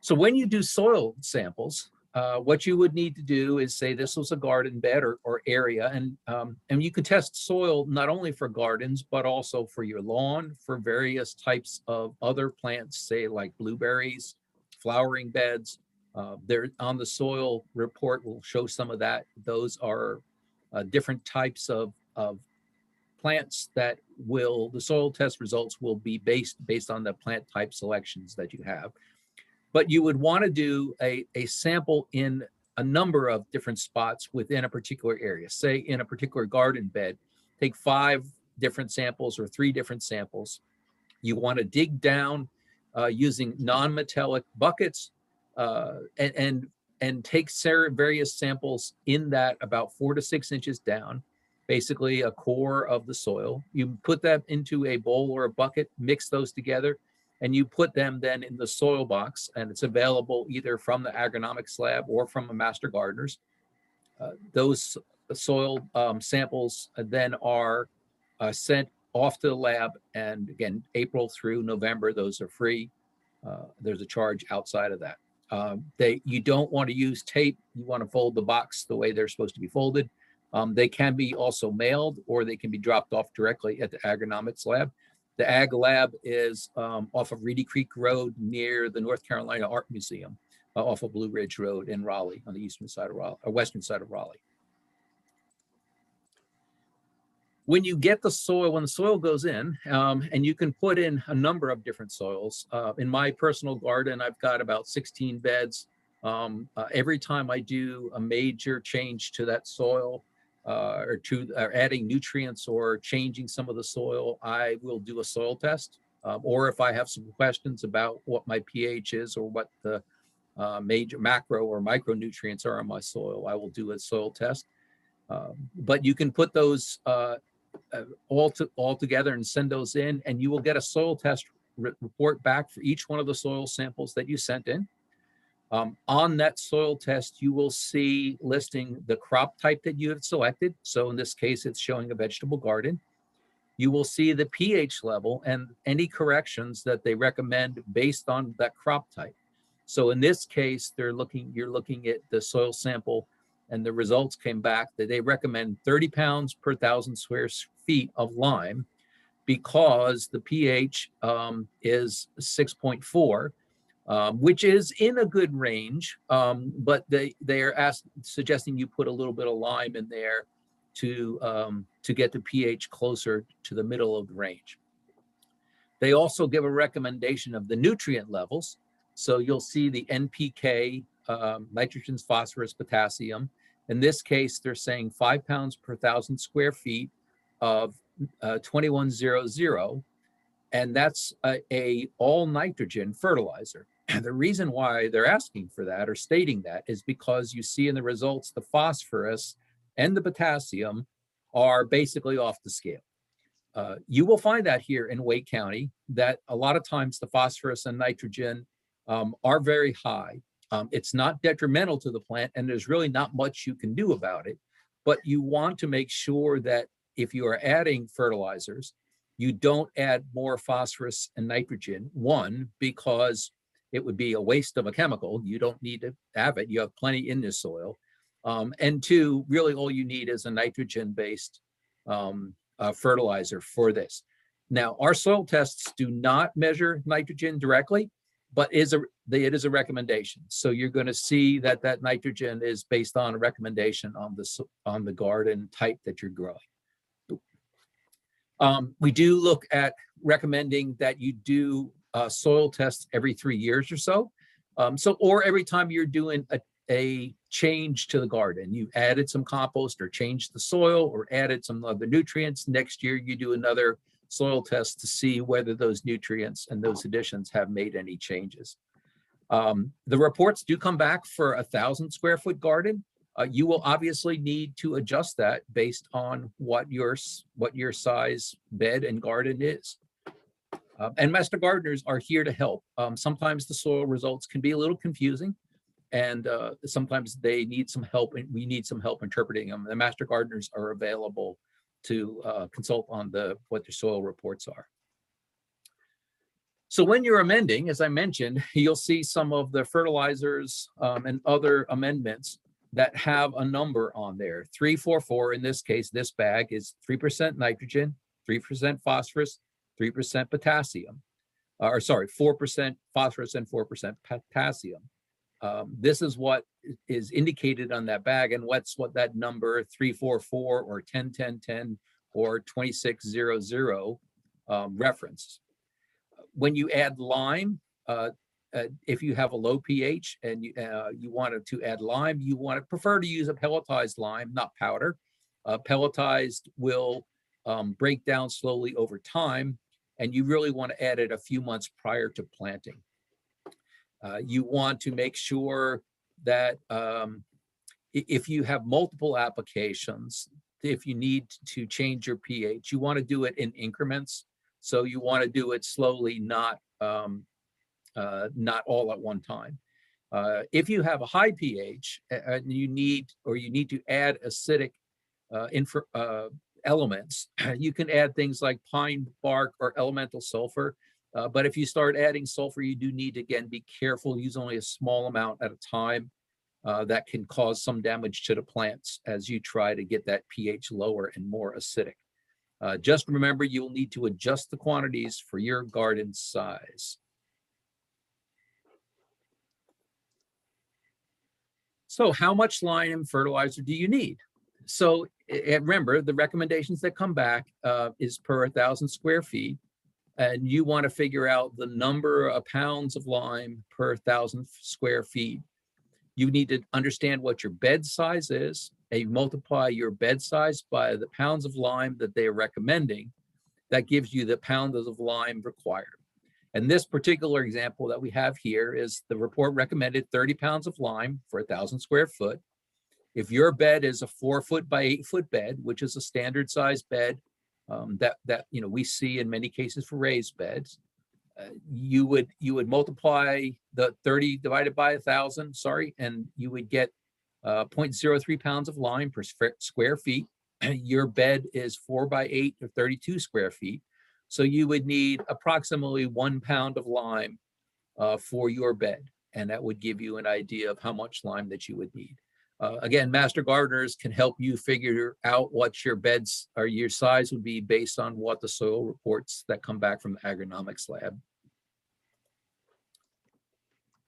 So when you do soil samples, what you would need to do is say this was a garden bed or area, and you can test soil not only for gardens, but also for your lawn, for various types of other plants, say like blueberries, flowering beds. There on the soil report will show some of that. Those are different types of plants that the soil test results will be based on the plant type selections that you have. But you would want to do a sample in a number of different spots within a particular area. Say in a particular garden bed, take 5 different samples or 3 different samples. You want to dig down using non-metallic buckets and take various samples in that about 4 to 6 inches down, basically a core of the soil. You put that into a bowl or a bucket, mix those together, and you put them then in the soil box, and it's available either from the agronomics lab or from a master gardener's. Those soil samples then are sent off to the lab, and again, April through November, those are free. There's a charge outside of that. You don't want to use tape. You want to fold the box the way they're supposed to be folded. They can be also mailed, or they can be dropped off directly at the agronomics lab. The Ag Lab is off of Reedy Creek Road near the North Carolina Art Museum, off of Blue Ridge Road in Raleigh, on the eastern side of Raleigh, or western side of Raleigh. When you get the soil, when the soil goes in, and you can put in a number of different soils. In my personal garden, I've got about 16 beds. Every time I do a major change to that soil, or adding nutrients or changing some of the soil, I will do a soil test. Or if I have some questions about what my pH is or what the major macro or micronutrients are in my soil, I will do a soil test. But you can put those all together and send those in, and you will get a soil test report back for each one of the soil samples that you sent in. On that soil test, you will see listing the crop type that you have selected. So in this case, it's showing a vegetable garden. You will see the pH level and any corrections that they recommend based on that crop type. So in this case, you're looking at the soil sample and the results came back that they recommend 30 pounds per 1,000 square feet of lime because the pH is 6.4, which is in a good range, but they are suggesting you put a little bit of lime in there to get the pH closer to the middle of the range. They also give a recommendation of the nutrient levels. So you'll see the NPK, nitrogen, phosphorus, potassium. In this case, they're saying 5 pounds per 1,000 square feet of 2100, and that's a all nitrogen fertilizer. And the reason why they're asking for that or stating that is because you see in the results the phosphorus and the potassium are basically off the scale. You will find that here in Wake County, that a lot of times the phosphorus and nitrogen are very high. It's not detrimental to the plant, and there's really not much you can do about it, but you want to make sure that if you are adding fertilizers, you don't add more phosphorus and nitrogen. One, because it would be a waste of a chemical. You don't need to have it. You have plenty in the soil. And two, really all you need is a nitrogen-based fertilizer for this. Now, our soil tests do not measure nitrogen directly, but it is a recommendation. So you're going to see that that nitrogen is based on a recommendation on the garden type that you're growing. We do look at recommending that you do soil tests every 3 years or so. Or every time you're doing a change to the garden, you added some compost or changed the soil or added some other nutrients. Next year, you do another soil test to see whether those nutrients and those additions have made any changes. The reports do come back for 1,000 square foot garden. You will obviously need to adjust that based on what your size bed and garden is. And master gardeners are here to help. Sometimes the soil results can be a little confusing, and sometimes they need some help, and we need some help interpreting them. The master gardeners are available to consult on what the soil reports are. So when you're amending, as I mentioned, you'll see some of the fertilizers and other amendments that have a number on there. 344, in this case, this bag is 3% nitrogen, 3% phosphorus, 3% potassium, or sorry, 4% phosphorus and 4% potassium. This is what is indicated on that bag, and what that number 344 or 101010 or 2600 reference. When you add lime, if you have a low pH and you wanted to add lime, you prefer to use a pelletized lime, not powder. Pelletized will break down slowly over time, and you really want to add it a few months prior to planting. You want to make sure that if you have multiple applications, if you need to change your pH, you want to do it in increments. So you want to do it slowly, not all at one time. If you have a high pH and you need to add acidic elements, you can add things like pine bark or elemental sulfur. But if you start adding sulfur, you do need to, again, be careful. Use only a small amount at a time. That can cause some damage to the plants as you try to get that pH lower and more acidic. Just remember, you will need to adjust the quantities for your garden size. So how much lime fertilizer do you need? So remember, the recommendations that come back is per 1,000 square feet. And you want to figure out the number of pounds of lime per 1,000 square feet. You need to understand what your bed size is, and you multiply your bed size by the pounds of lime that they are recommending. That gives you the pounds of lime required. And this particular example that we have here is the report recommended 30 pounds of lime for 1,000 square foot. If your bed is a 4 foot by 8 foot bed, which is a standard size bed that we see in many cases for raised beds, you would multiply the 30 divided by 1,000, and you would get 0.03 pounds of lime per square feet. Your bed is 4 by 8 or 32 square feet, so you would need approximately 1 pound of lime for your bed, and that would give you an idea of how much lime that you would need. Again, master gardeners can help you figure out what your beds or your size would be based on what the soil reports that come back from the agronomics lab.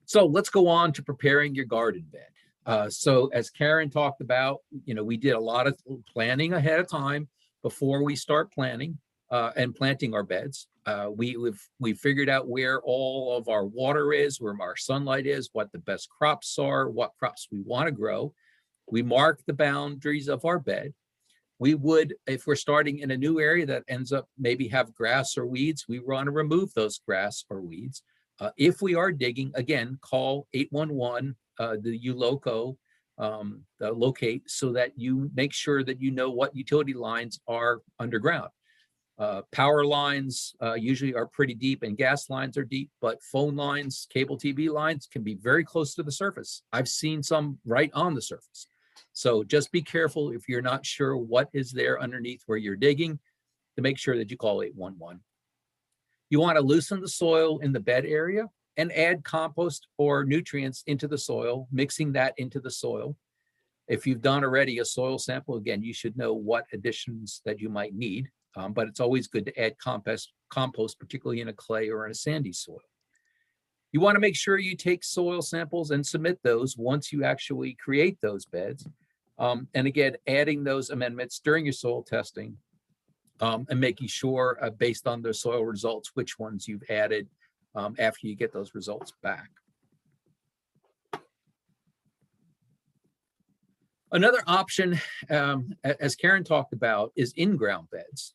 So let's go on to preparing your garden bed. So as Karen talked about, we did a lot of planning ahead of time before we start planning and planting our beds. We figured out where all of our water is, where our sunlight is, what the best crops are, what crops we want to grow. We mark the boundaries of our bed. We would, if we're starting in a new area that ends up maybe have grass or weeds, we want to remove those grass or weeds. If we are digging, again, call 811, the ULOCO, locate, so that you make sure that you know what utility lines are underground. Power lines usually are pretty deep, and gas lines are deep, but phone lines, cable TV lines can be very close to the surface. I've seen some right on the surface. So just be careful if you're not sure what is there underneath where you're digging, to make sure that you call 811. You want to loosen the soil in the bed area and add compost or nutrients into the soil, mixing that into the soil. If you've done already a soil sample, again, you should know what additions that you might need, but it's always good to add compost, particularly in a clay or in a sandy soil. You want to make sure you take soil samples and submit those once you actually create those beds. And again, adding those amendments during your soil testing and making sure based on the soil results, which ones you've added after you get those results back. Another option, as Karen talked about, is in-ground beds.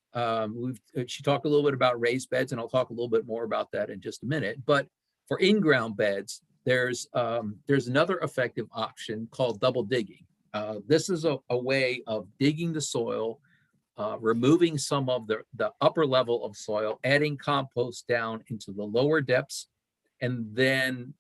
She talked a little bit about raised beds, and I'll talk a little bit more about that in just a minute. But for in-ground beds, there's another effective option called double digging. This is a way of digging the soil, removing some of the upper level of soil, adding compost down into the lower depths, and then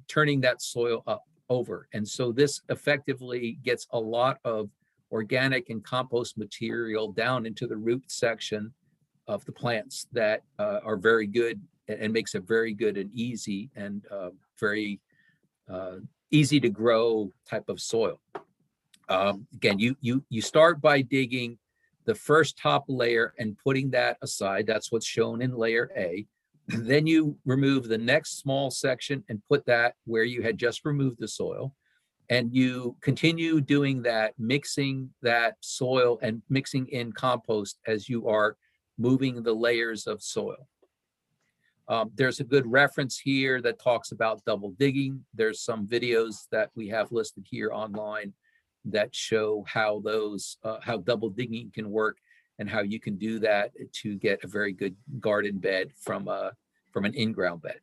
turning that soil up over. And so this effectively gets a lot of organic and compost material down into the root section of the plants that are very good, and makes a very good and easy and very easy to grow type of soil. Again, you start by digging the first top layer and putting that aside. That's what's shown in layer A. And then you remove the next small section and put that where you had just removed the soil. And you continue doing that, mixing that soil and mixing in compost as you are moving the layers of soil. There's a good reference here that talks about double digging. There's some videos that we have listed here online that show how how double digging can work and how you can do that to get a very good garden bed from an in-ground bed.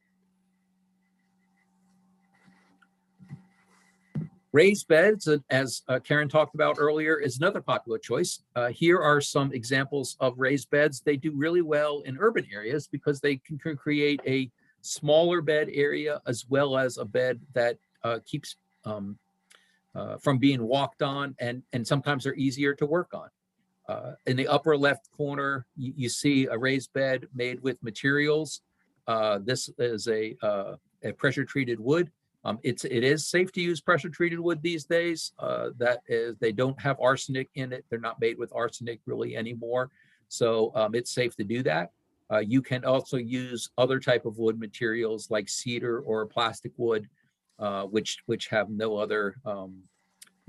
Raised beds, as Karen talked about earlier, is another popular choice. Here are some examples of raised beds. They do really well in urban areas because they can create a smaller bed area as well as a bed that keeps from being walked on, and sometimes they're easier to work on. In the upper left corner, you see a raised bed made with materials. This is a pressure treated wood. It is safe to use pressure treated wood these days. That is, they don't have arsenic in it. They're not made with arsenic really anymore. So it's safe to do that. You can also use other type of wood materials like cedar or plastic wood, which have no other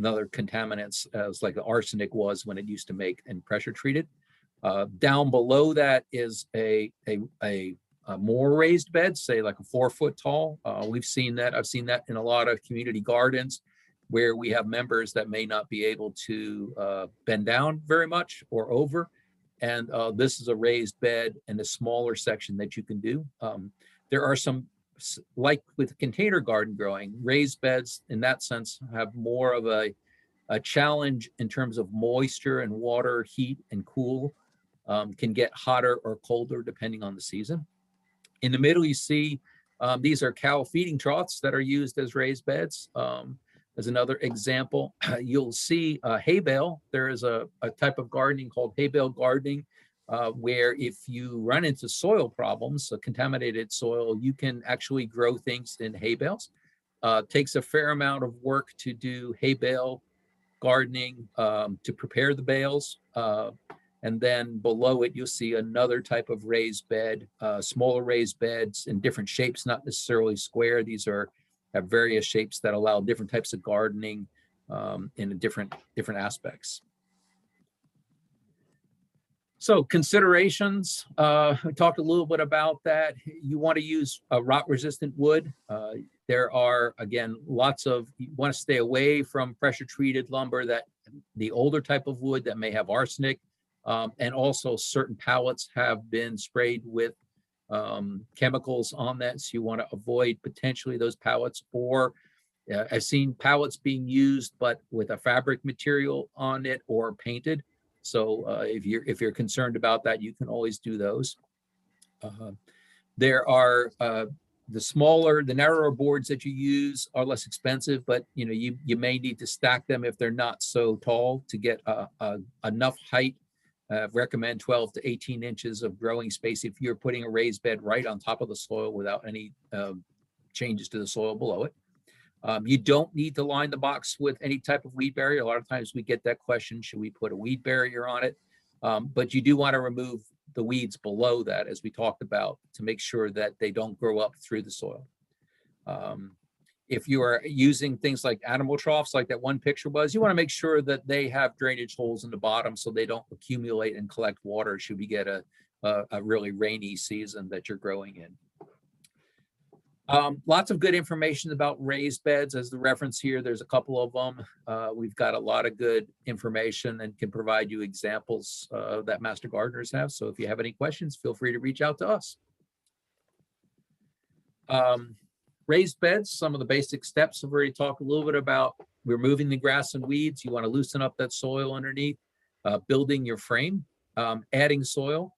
contaminants as like the arsenic was when it used to make and pressure treated. Down below that is a more raised bed, say like a 4 foot tall. We've seen that. I've seen that in a lot of community gardens where we have members that may not be able to bend down very much or over. And this is a raised bed and a smaller section that you can do. There are some, like with container garden growing, raised beds in that sense have more of a challenge in terms of moisture and water, heat and cool, can get hotter or colder depending on the season. In the middle, you see these are cow feeding troughs that are used as raised beds. As another example, you'll see hay bale. There is a type of gardening called hay bale gardening, where if you run into soil problems, a contaminated soil, you can actually grow things in hay bales. Takes a fair amount of work to do hay bale gardening, to prepare the bales. And then below it, you'll see another type of raised bed, smaller raised beds in different shapes, not necessarily square. These have various shapes that allow different types of gardening in different aspects. So considerations, we talked a little bit about that. You want to use rot-resistant wood. There are, again, you want to stay away from pressure-treated lumber, the older type of wood that may have arsenic, and also certain pallets have been sprayed with chemicals on that. So you want to avoid potentially those pallets, or I've seen pallets being used, but with a fabric material on it or painted. So if you're concerned about that, you can always do those. There are the narrower boards that you use are less expensive, but you may need to stack them if they're not so tall to get enough height. Recommend 12 to 18 inches of growing space if you're putting a raised bed right on top of the soil without any changes to the soil below it. You don't need to line the box with any type of weed barrier. A lot of times we get that question, should we put a weed barrier on it? But you do want to remove the weeds below that, as we talked about, to make sure that they don't grow up through the soil. If you are using things like animal troughs, like that one picture was, you want to make sure that they have drainage holes in the bottom so they don't accumulate and collect water should we get a really rainy season that you're growing in. Lots of good information about raised beds as the reference here. There's a couple of them. We've got a lot of good information and can provide you examples that master gardeners have. So if you have any questions, feel free to reach out to us. Raised beds, some of the basic steps. I've already talked a little bit about removing the grass and weeds. You want to loosen up that soil underneath, building your frame, adding soil.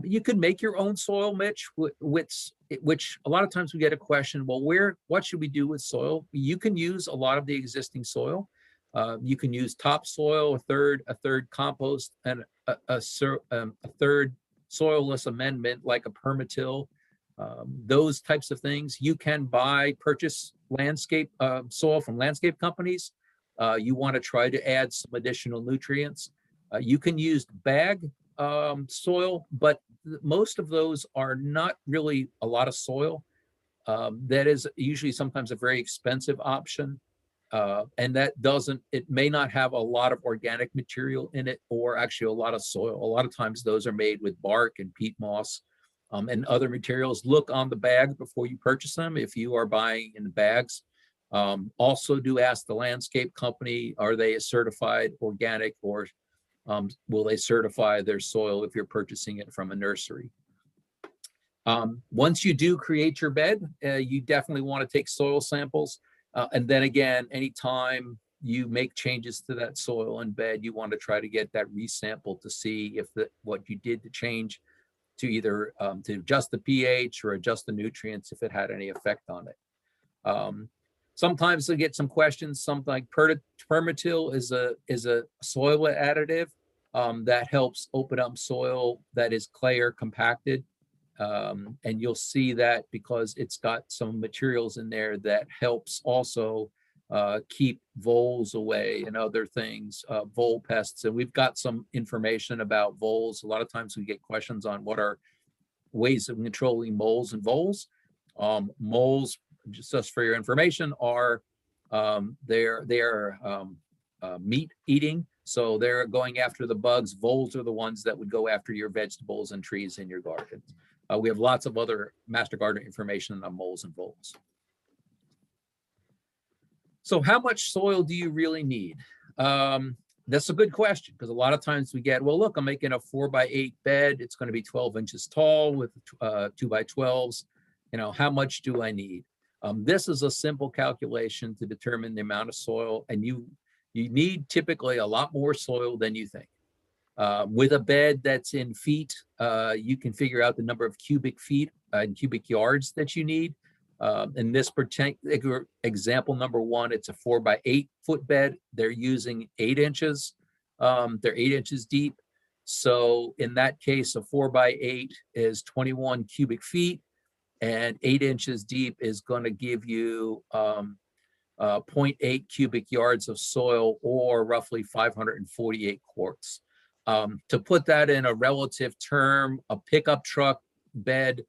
You can make your own soil, Mitch, which a lot of times we get a question, well, what should we do with soil? You can use a lot of the existing soil. You can use topsoil, a third compost, and a third soilless amendment like a permatil. Those types of things. You can purchase landscape soil from landscape companies. You want to try to add some additional nutrients. You can use bag soil, but most of those are not really a lot of soil. That is usually sometimes a very expensive option. And it may not have a lot of organic material in it, or actually a lot of soil. A lot of times those are made with bark and peat moss and other materials. Look on the bag before you purchase them if you are buying in the bags. Also do ask the landscape company, are they a certified organic, or will they certify their soil if you're purchasing it from a nursery? Once you do create your bed, you definitely want to take soil samples. And then again, anytime you make changes to that soil and bed, you want to try to get that resampled to see if what you did to change to either to adjust the pH or adjust the nutrients, if it had any effect on it. Sometimes I get some questions. Something like permatil is a soil additive that helps open up soil that is clay or compacted. And you'll see that because it's got some materials in there that helps also keep voles away and other things, vole pests. And we've got some information about voles. A lot of times we get questions on what are ways of controlling moles and voles. Moles, just for your information, are meat eating. So they're going after the bugs. Voles are the ones that would go after your vegetables and trees in your garden. We have lots of other master gardener information on moles and voles. So how much soil do you really need? That's a good question, because a lot of times we get, well, look, I'm making a 4x8 bed. It's going to be 12 inches tall with 2x12s. How much do I need? This is a simple calculation to determine the amount of soil, and you need typically a lot more soil than you think. With a bed that's in feet, you can figure out the number of cubic feet and cubic yards that you need. In this particular example, number one, it's a 4x8 foot bed. They're using 8 inches. They're 8 inches deep. So in that case, a 4x8 is 21 cubic feet. and 8 inches deep is going to give you 0.8 cubic yards of soil, or roughly 548 quarts. To put that in a relative term, a pickup truck bed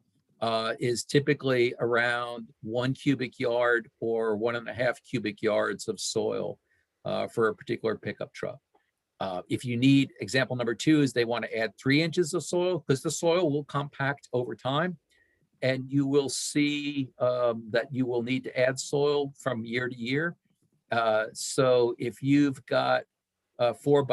is typically around 1 cubic yard or 1.5 cubic yards of soil for a particular pickup truck. If you need, example number 2 is they want to add 3 inches of soil, because the soil will compact over time, and you will see that you will need to add soil from year to year. So if you've got a 4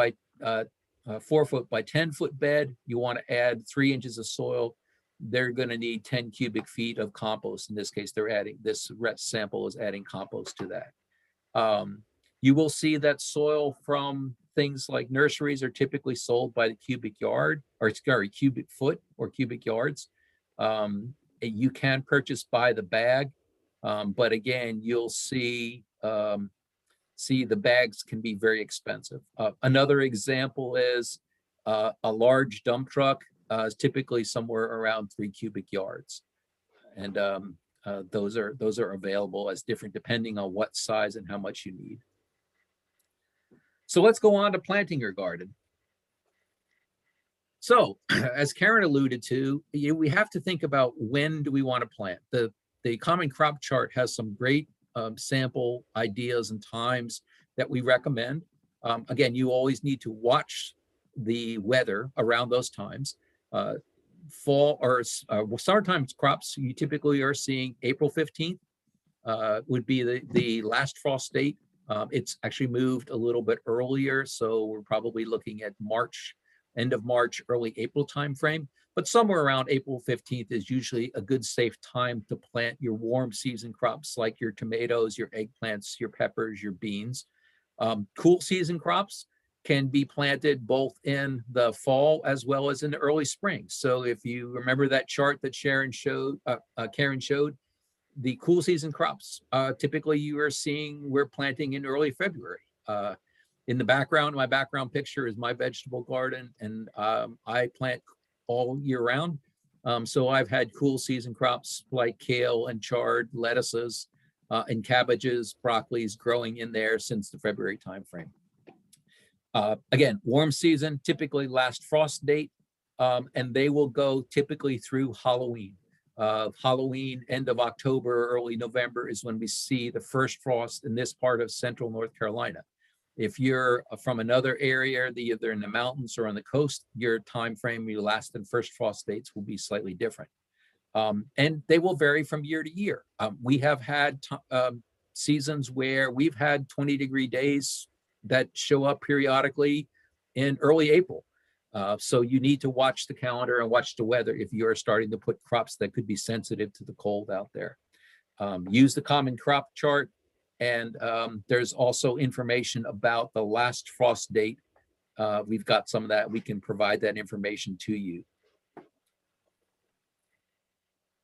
foot by 10 foot bed, you want to add 3 inches of soil, they're going to need 10 cubic feet of compost. In this case, they're adding, this sample is adding compost to that. You will see that soil from things like nurseries are typically sold by the cubic yard, or sorry, cubic foot or cubic yards. You can purchase by the bag, but again, you'll see the bags can be very expensive. Another example is a large dump truck is typically somewhere around 3 cubic yards, and those are available as different depending on what size and how much you need. So let's go on to planting your garden. So, as Karen alluded to, we have to think about when do we want to plant. The Common Crop Chart has some great sample ideas and times that we recommend. Again, you always need to watch the weather around those times. Fall or summertime crops, you typically are seeing April 15th would be the last frost date. It's actually moved a little bit earlier, so we're probably looking at March, end of March, early April timeframe. But somewhere around April 15th is usually a good, safe time to plant your warm season crops like your tomatoes, your eggplants, your peppers, your beans. Cool season crops can be planted both in the fall as well as in the early spring. So if you remember that chart that Karen showed, the cool season crops, typically you are seeing we're planting in early February. In the background, my background picture is my vegetable garden, and I plant all year round. So I've had cool season crops like kale and chard, lettuces, and cabbages, broccolis growing in there since the February timeframe. Again, warm season, typically last frost date, and they will go typically through Halloween. Halloween, end of October, early November is when we see the first frost in this part of central North Carolina. If you're from another area, either in the mountains or on the coast, your time frame, your last and first frost dates will be slightly different. And they will vary from year to year. We have had seasons where we've had 20-degree days that show up periodically in early April. So you need to watch the calendar and watch the weather if you're starting to put crops that could be sensitive to the cold out there. Use the Common Crop Chart, and there's also information about the last frost date. We've got some of that. We can provide that information to you.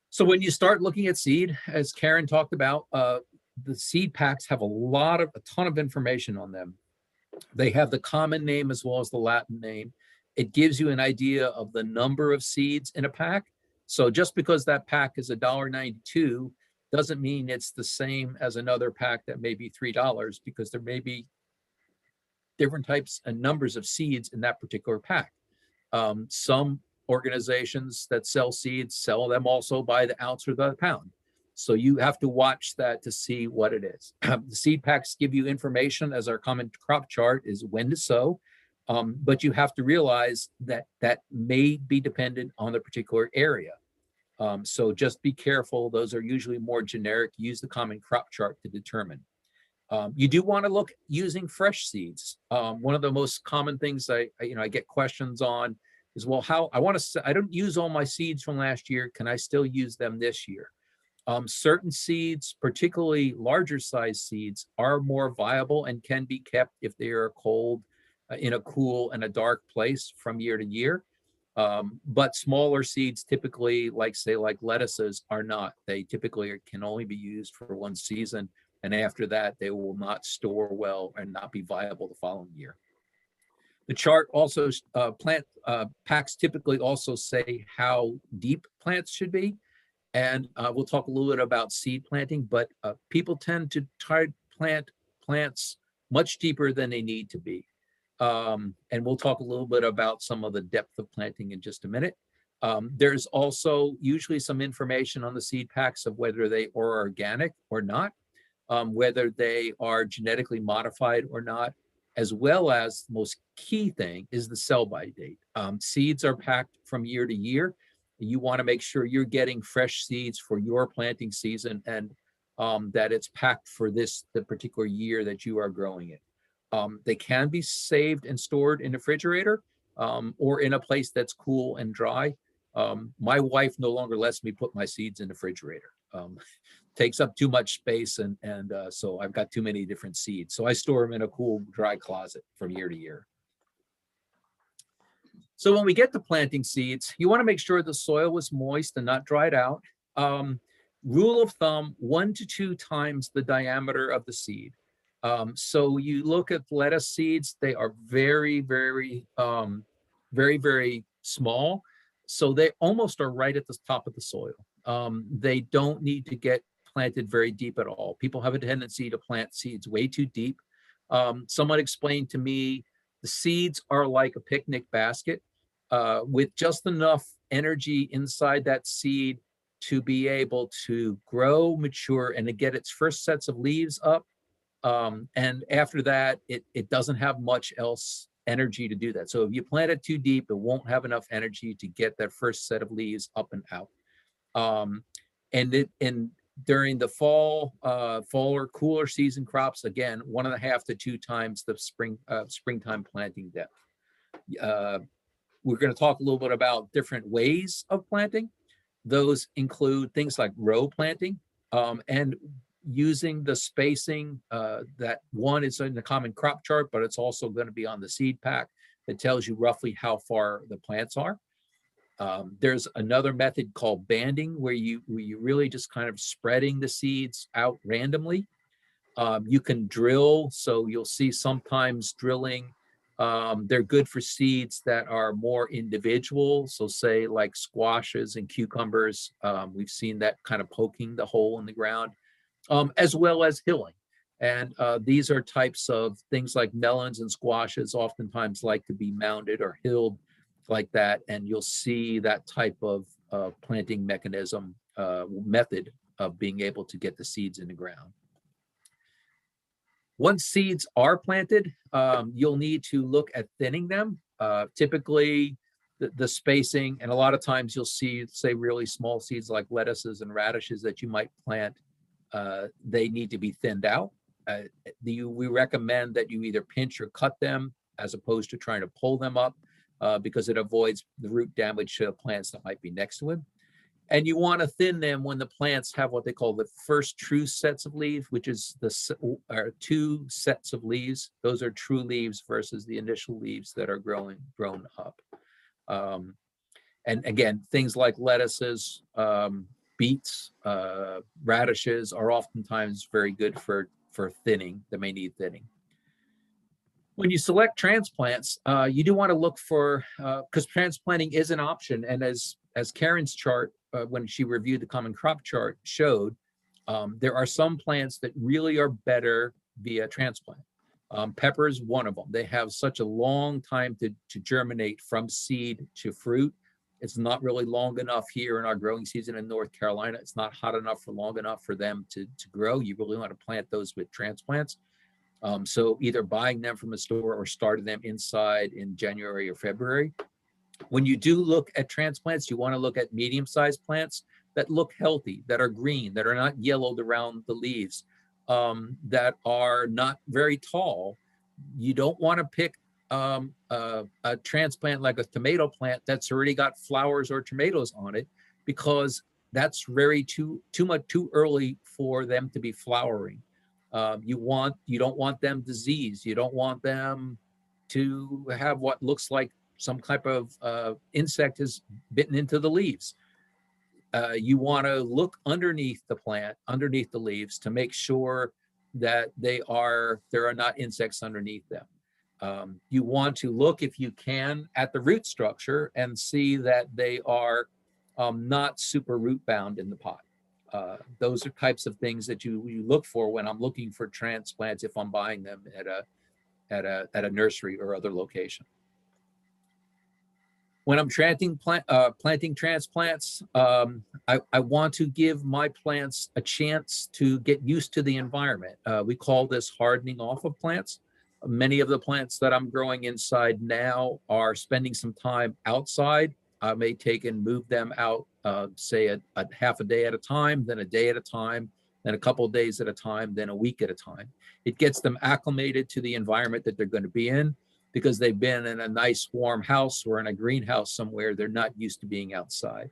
So when you start looking at seed, as Karen talked about, the seed packs have a ton of information on them. They have the common name as well as the Latin name. It gives you an idea of the number of seeds in a pack. So just because that pack is $1.92 doesn't mean it's the same as another pack that may be $3, because there may be different types and numbers of seeds in that particular pack. Some organizations that sell seeds sell them also by the ounce or the pound. So you have to watch that to see what it is. The seed packs give you information, as our Common Crop Chart is, when to sow. But you have to realize that that may be dependent on the particular area. So just be careful. Those are usually more generic. Use the Common Crop Chart to determine. You do want to look using fresh seeds. One of the most common things I get questions on is, well, I don't use all my seeds from last year. Can I still use them this year? Certain seeds, particularly larger size seeds, are more viable and can be kept if they are cold, in a cool and a dark place from year to year. But smaller seeds, typically, like lettuces, are not. They typically can only be used for one season, and after that, they will not store well and not be viable the following year. The chart also, plant packs typically also say how deep plants should be. And we'll talk a little bit about seed planting, but people tend to try to plant plants much deeper than they need to be. And we'll talk a little bit about some of the depth of planting in just a minute. There's also usually some information on the seed packs of whether they are organic or not, whether they are genetically modified or not, as well as the most key thing is the sell-by date. Seeds are packed from year to year. You want to make sure you're getting fresh seeds for your planting season, and that it's packed for the particular year that you are growing it. They can be saved and stored in a refrigerator or in a place that's cool and dry. My wife no longer lets me put my seeds in the refrigerator. Takes up too much space, and so I've got too many different seeds. So I store them in a cool, dry closet from year to year. So when we get to planting seeds, you want to make sure the soil is moist and not dried out. Rule of thumb, 1 to 2 times the diameter of the seed. So you look at lettuce seeds, they are very, very, very small. So they almost are right at the top of the soil. They don't need to get planted very deep at all. People have a tendency to plant seeds way too deep. Someone explained to me the seeds are like a picnic basket with just enough energy inside that seed to be able to grow, mature, and to get its first sets of leaves up. And after that, it doesn't have much else energy to do that. So if you plant it too deep, it won't have enough energy to get that first set of leaves up and out. And during the fall or cooler season crops, again, 1.5 to 2 times the springtime planting depth. We're going to talk a little bit about different ways of planting. Those include things like row planting and using the spacing that one is in the common crop chart, but it's also going to be on the seed pack that tells you roughly how far the plants are. There's another method called banding where you really just kind of spreading the seeds out randomly. You can drill, so you'll see sometimes drilling. They're good for seeds that are more individual. So say like squashes and cucumbers. We've seen that kind of poking the hole in the ground, as well as hilling. And these are types of things like melons and squashes oftentimes like to be mounded or hilled like that. And you'll see that type of planting mechanism method of being able to get the seeds in the ground. Once seeds are planted, you'll need to look at thinning them. Typically, the spacing, and a lot of times you'll see, say, really small seeds like lettuces and radishes that you might plant, they need to be thinned out. We recommend that you either pinch or cut them as opposed to trying to pull them up because it avoids the root damage to plants that might be next to it. And you want to thin them when the plants have what they call the first true sets of leaves, which is the 2 sets of leaves. Those are true leaves versus the initial leaves that are grown up. And again, things like lettuces, beets, radishes are oftentimes very good for thinning. They may need thinning. When you select transplants, you do want to look for, because transplanting is an option. And as Karen's chart, when she reviewed the common crop chart, showed, there are some plants that really are better via transplant. Pepper is one of them. They have such a long time to germinate from seed to fruit. It's not really long enough here in our growing season in North Carolina. It's not hot enough for long enough for them to grow. You really want to plant those with transplants. So either buying them from a store or starting them inside in January or February. When you do look at transplants, you want to look at medium-sized plants that look healthy, that are green, that are not yellowed around the leaves, that are not very tall. You don't want to pick a transplant like a tomato plant that's already got flowers or tomatoes on it, because that's too early for them to be flowering. You don't want them diseased. You don't want them to have what looks like some type of insect has bitten into the leaves. You want to look underneath the plant, underneath the leaves, to make sure that there are not insects underneath them. You want to look, if you can, at the root structure and see that they are not super root bound in the pot. Those are types of things that you look for when I'm looking for transplants if I'm buying them at a nursery or other location. When I'm planting transplants, I want to give my plants a chance to get used to the environment. We call this hardening off of plants. Many of the plants that I'm growing inside now are spending some time outside. I may take and move them out, say a half a day at a time, then a day at a time, then a couple of days at a time, then a week at a time. It gets them acclimated to the environment that they're going to be in, because they've been in a nice warm house or in a greenhouse somewhere. They're not used to being outside.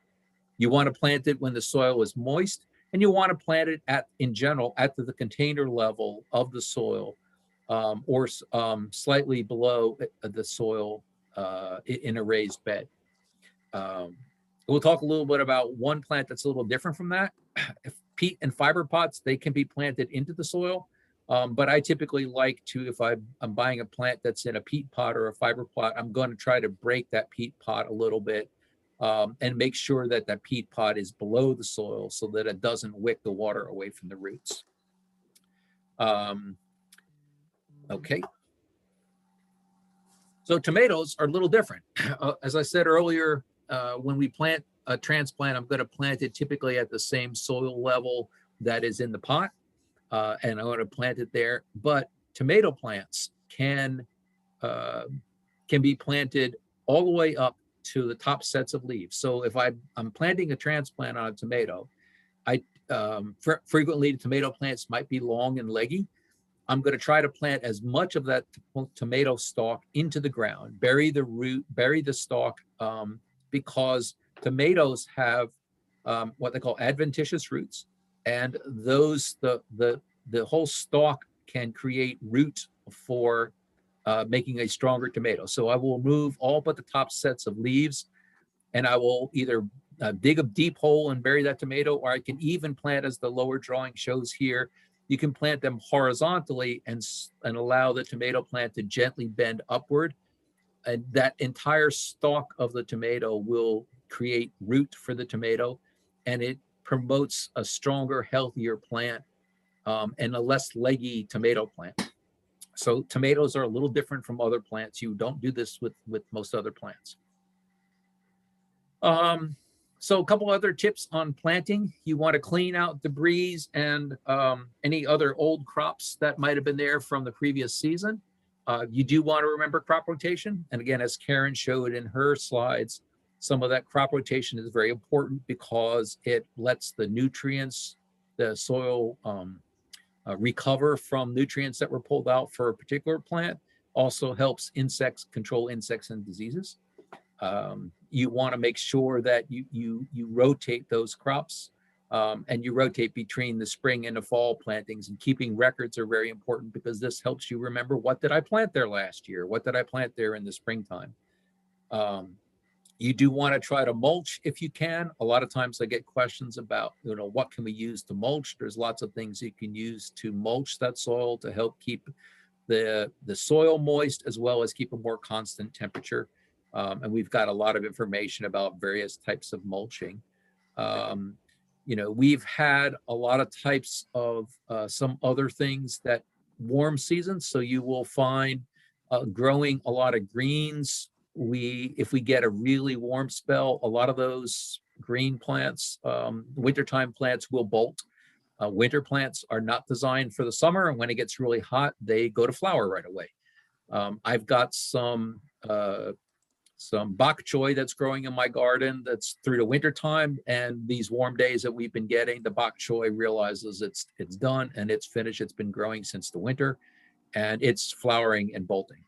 You want to plant it when the soil is moist, and you want to plant it in general at the container level of the soil, or slightly below the soil in a raised bed. We'll talk a little bit about one plant that's a little different from that. Peat and fiber pots, they can be planted into the soil. But I typically like to, if I'm buying a plant that's in a peat pot or a fiber pot, I'm going to try to break that peat pot a little bit and make sure that that peat pot is below the soil so that it doesn't wick the water away from the roots. Okay. So tomatoes are a little different. As I said earlier, when we plant a transplant, I'm going to plant it typically at the same soil level that is in the pot. And I'm going to plant it there. But tomato plants can be planted all the way up to the top sets of leaves. So if I'm planting a transplant on a tomato, frequently the tomato plants might be long and leggy. I'm going to try to plant as much of that tomato stalk into the ground, bury the root, bury the stalk, because tomatoes have what they call adventitious roots. And those, the whole stalk can create root for making a stronger tomato. So I will remove all but the top sets of leaves, and I will either dig a deep hole and bury that tomato, or I can even plant, as the lower drawing shows here, you can plant them horizontally and allow the tomato plant to gently bend upward. And that entire stalk of the tomato will create root for the tomato, and it promotes a stronger, healthier plant and a less leggy tomato plant. So tomatoes are a little different from other plants. You don't do this with most other plants. So a couple other tips on planting. You want to clean out debris and any other old crops that might have been there from the previous season. You do want to remember crop rotation. And again, as Karen showed in her slides, some of that crop rotation is very important because it lets the nutrients, the soil recover from nutrients that were pulled out for a particular plant. Also helps control insects and diseases. You want to make sure that you rotate those crops and you rotate between the spring and the fall plantings, and keeping records are very important because this helps you remember, what did I plant there last year? What did I plant there in the springtime? You do want to try to mulch if you can. A lot of times I get questions about, what can we use to mulch? There's lots of things you can use to mulch that soil to help keep the soil moist, as well as keep a more constant temperature. And we've got a lot of information about various types of mulching. We've had a lot of types of some other things that warm seasons. So you will find growing a lot of greens. If we get a really warm spell, a lot of those green plants, wintertime plants, will bolt. Winter plants are not designed for the summer, and when it gets really hot, they go to flower right away. I've got some bok choy that's growing in my garden that's through the winter time, and these warm days that we've been getting, the bok choy realizes it's done and it's finished. It's been growing since the winter, and it's flowering and bolting.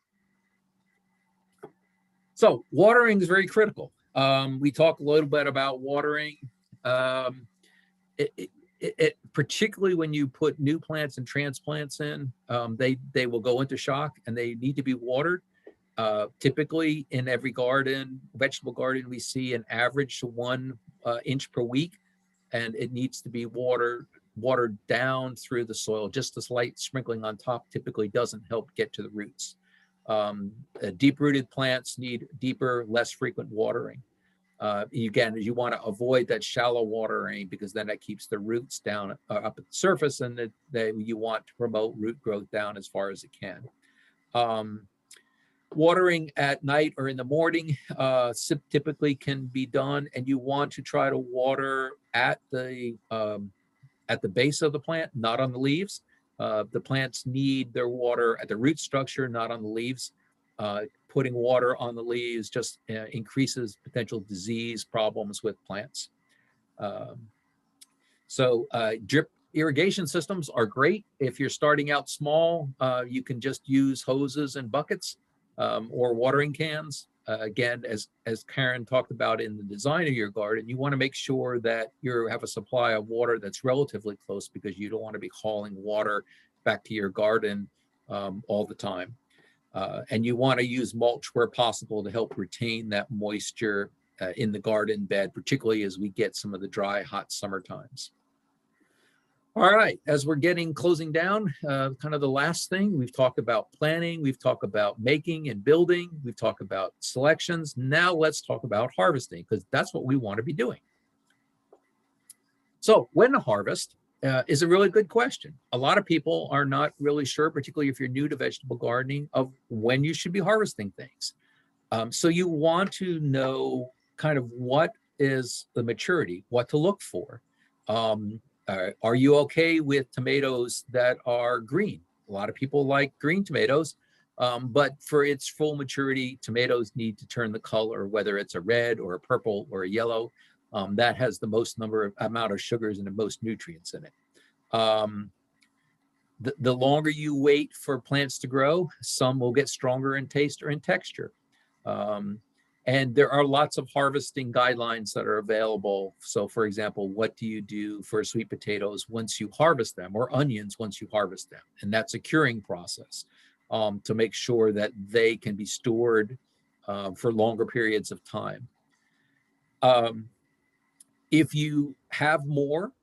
So watering is very critical. We talk a little bit about watering. Particularly when you put new plants and transplants in, they will go into shock and they need to be watered. Typically in every vegetable garden, we see an average 1 inch per week, and it needs to be watered down through the soil. Just a slight sprinkling on top typically doesn't help get to the roots. Deep-rooted plants need deeper, less frequent watering. Again, you want to avoid that shallow watering because then that keeps the roots down up at the surface, and you want to promote root growth down as far as it can. Watering at night or in the morning typically can be done, and you want to try to water at the base of the plant, not on the leaves. The plants need their water at the root structure, not on the leaves. Putting water on the leaves just increases potential disease problems with plants. Drip irrigation systems are great. If you're starting out small, you can just use hoses and buckets or watering cans. Again, as Karen talked about in the design of your garden, you want to make sure that you have a supply of water that's relatively close, because you don't want to be hauling water back to your garden all the time. And you want to use mulch where possible to help retain that moisture in the garden bed, particularly as we get some of the dry, hot summer times. All right, as we're closing down, kind of the last thing, we've talked about planning, we've talked about making and building, we've talked about selections. Now let's talk about harvesting, because that's what we want to be doing. So when to harvest is a really good question. A lot of people are not really sure, particularly if you're new to vegetable gardening, of when you should be harvesting things. So you want to know kind of what is the maturity, what to look for. Are you okay with tomatoes that are green? A lot of people like green tomatoes, but for its full maturity, tomatoes need to turn the color, whether it's a red or a purple or a yellow. That has the most amount of sugars and the most nutrients in it. The longer you wait for plants to grow, some will get stronger in taste or in texture. And there are lots of harvesting guidelines that are available. So for example, what do you do for sweet potatoes once you harvest them, or onions once you harvest them? And that's a curing process to make sure that they can be stored for longer periods of time. If you have more,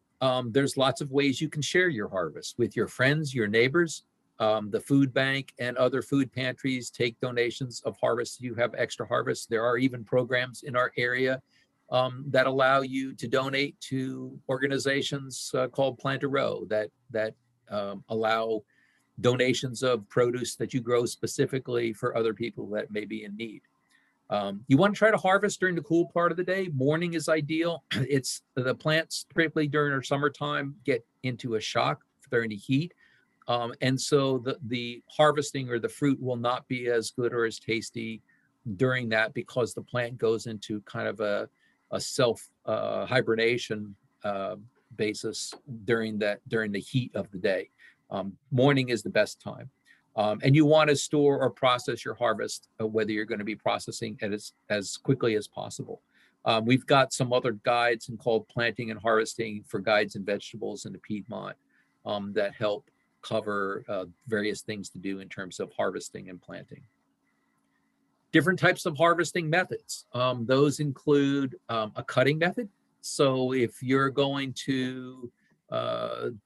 there's lots of ways you can share your harvest with your friends, your neighbors. The food bank and other food pantries take donations of harvest. You have extra harvest. There are even programs in our area that allow you to donate to organizations called Plant a Row that allow donations of produce that you grow specifically for other people that may be in need. You want to try to harvest during the cool part of the day. Morning is ideal. It's the plants, particularly during our summertime, get into a shock during the heat. And so the harvesting or the fruit will not be as good or as tasty during that, because the plant goes into kind of a self hibernation basis during the heat of the day. Morning is the best time. And you want to store or process your harvest, whether you're going to be processing it as quickly as possible. We've got some other guides called Planting and Harvesting for Guides in Vegetables in the Piedmont that help cover various things to do in terms of harvesting and planting. Different types of harvesting methods. Those include a cutting method. So if you're going to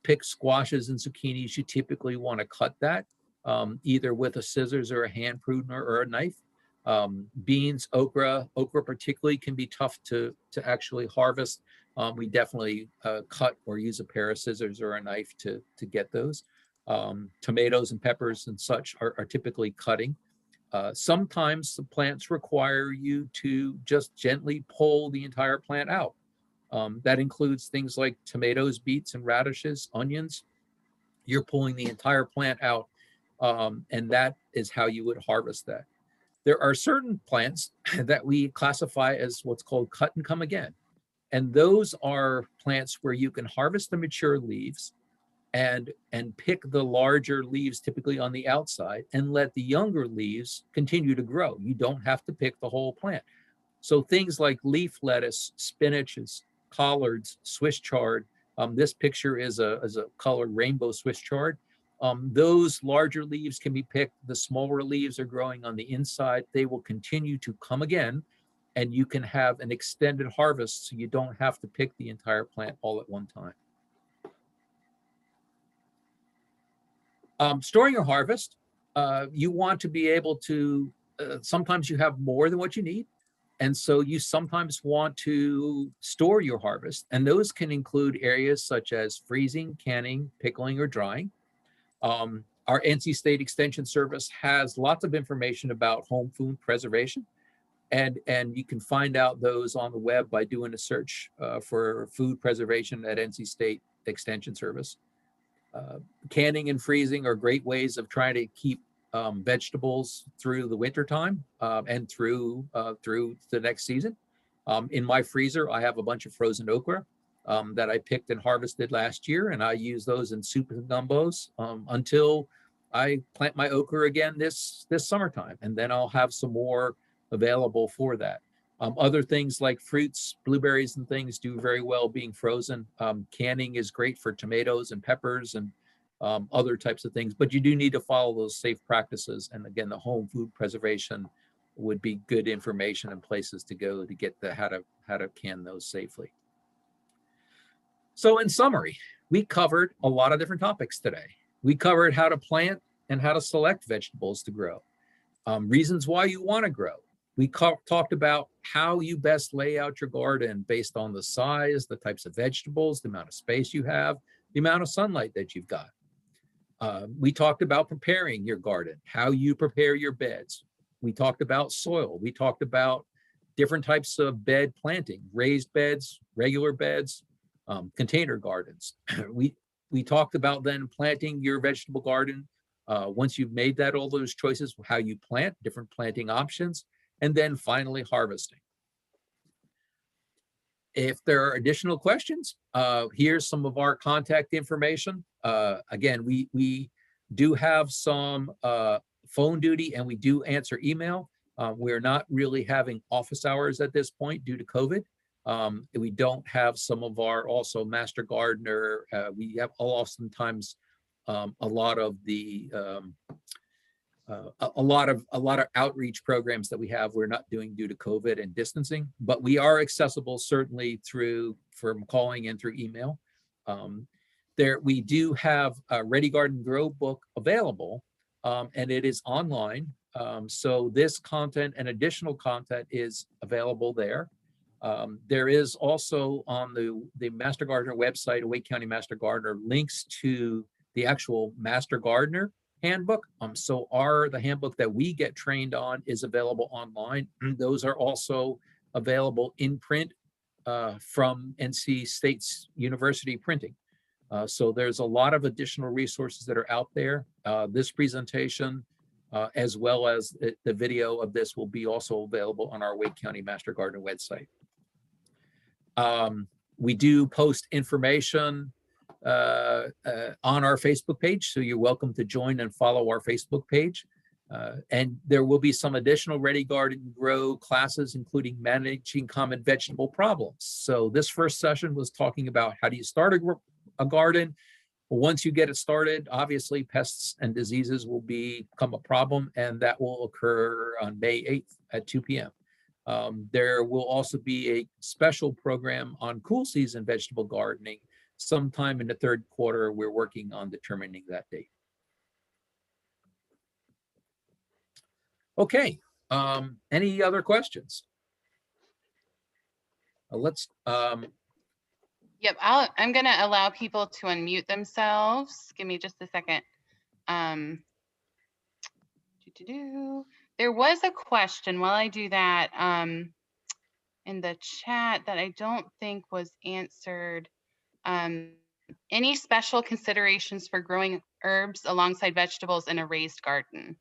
pick squashes and zucchinis, you typically want to cut that either with a scissors or a hand pruner or a knife. Beans, okra particularly can be tough to actually harvest. We definitely cut or use a pair of scissors or a knife to get those. Tomatoes and peppers and such are typically cutting. Sometimes the plants require you to just gently pull the entire plant out. That includes things like tomatoes, beets, and radishes, onions. You're pulling the entire plant out, and that is how you would harvest that. There are certain plants that we classify as what's called cut and come again. And those are plants where you can harvest the mature leaves and pick the larger leaves typically on the outside and let the younger leaves continue to grow. You don't have to pick the whole plant. So things like leaf lettuce, spinaches, collards, Swiss chard. This picture is a colored rainbow Swiss chard. Those larger leaves can be picked. The smaller leaves are growing on the inside. They will continue to come again, and you can have an extended harvest so you don't have to pick the entire plant all at one time. Storing your harvest, you want to be able to, sometimes you have more than what you need. And so you sometimes want to store your harvest, and those can include areas such as freezing, canning, pickling, or drying. Our NC State Extension Service has lots of information about home food preservation, and you can find out those on the web by doing a search for food preservation at NC State Extension Service. Canning and freezing are great ways of trying to keep vegetables through the winter time and through the next season. In my freezer, I have a bunch of frozen okra that I picked and harvested last year, and I use those in soup and gumbos until I plant my okra again this summertime, and then I'll have some more available for that. Other things like fruits, blueberries and things do very well being frozen. Canning is great for tomatoes and peppers and other types of things, but you do need to follow those safe practices. And again, the home food preservation would be good information and places to go to get the how to can those safely. So in summary, we covered a lot of different topics today. We covered how to plant and how to select vegetables to grow, reasons why you want to grow. We talked about how you best lay out your garden based on the size, the types of vegetables, the amount of space you have, the amount of sunlight that you've got. We talked about preparing your garden, how you prepare your beds. We talked about soil. We talked about different types of bed planting, raised beds, regular beds, container gardens. We talked about then planting your vegetable garden. Once you've made that, all those choices, how you plant, different planting options, and then finally harvesting. If there are additional questions, here's some of our contact information. Again, we do have some phone duty and we do answer email. We're not really having office hours at this point due to COVID. We don't have some of our also master gardener. We have oftentimes a lot of the a lot of outreach programs that we have we're not doing due to COVID and distancing, but we are accessible certainly from calling and through email. We do have a Ready Garden Grow book available, and it is online. So this content and additional content is available there. There is also on the Master Gardener website, Wake County Master Gardener, links to the actual Master Gardener handbook. So the handbook that we get trained on is available online. Those are also available in print from NC State's University Printing. So there's a lot of additional resources that are out there. This presentation, as well as the video of this, will be also available on our Wake County Master Gardener website. We do post information on our Facebook page, so you're welcome to join and follow our Facebook page. And there will be some additional Ready Garden Grow classes, including managing common vegetable problems. So this first session was talking about how do you start a garden. Well, once you get it started, obviously pests and diseases will become a problem, and that will occur on May 8th at 2 p.m. There will also be a special program on cool season vegetable gardening sometime in the third quarter. We're working on determining that date. Okay, any other questions? Let's. Yep, I'm gonna allow people to unmute themselves. Give me just a second. There was a question while I do that in the chat that I don't think was answered. Any special considerations for growing herbs alongside vegetables in a raised garden?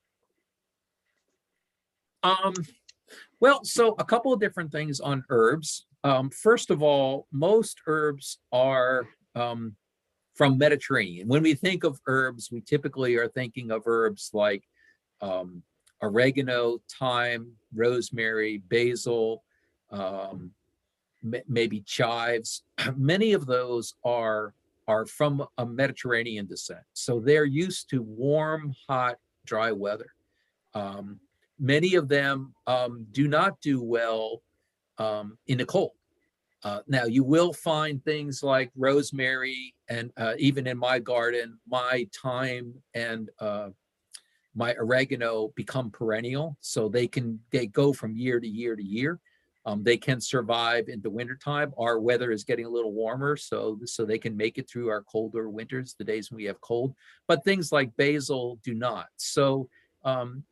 Well, so a couple of different things on herbs. First of all, most herbs are from Mediterranean. When we think of herbs, we typically are thinking of herbs like oregano, thyme, rosemary, basil, maybe chives. Many of those are from a Mediterranean descent. So they're used to warm, hot, dry weather. Many of them do not do well in the cold. Now, you will find things like rosemary and even in my garden, my thyme and my oregano become perennial. So they go from year to year to year. They can survive into wintertime. Our weather is getting a little warmer, so they can make it through our colder winters, the days when we have cold. But things like basil do not. So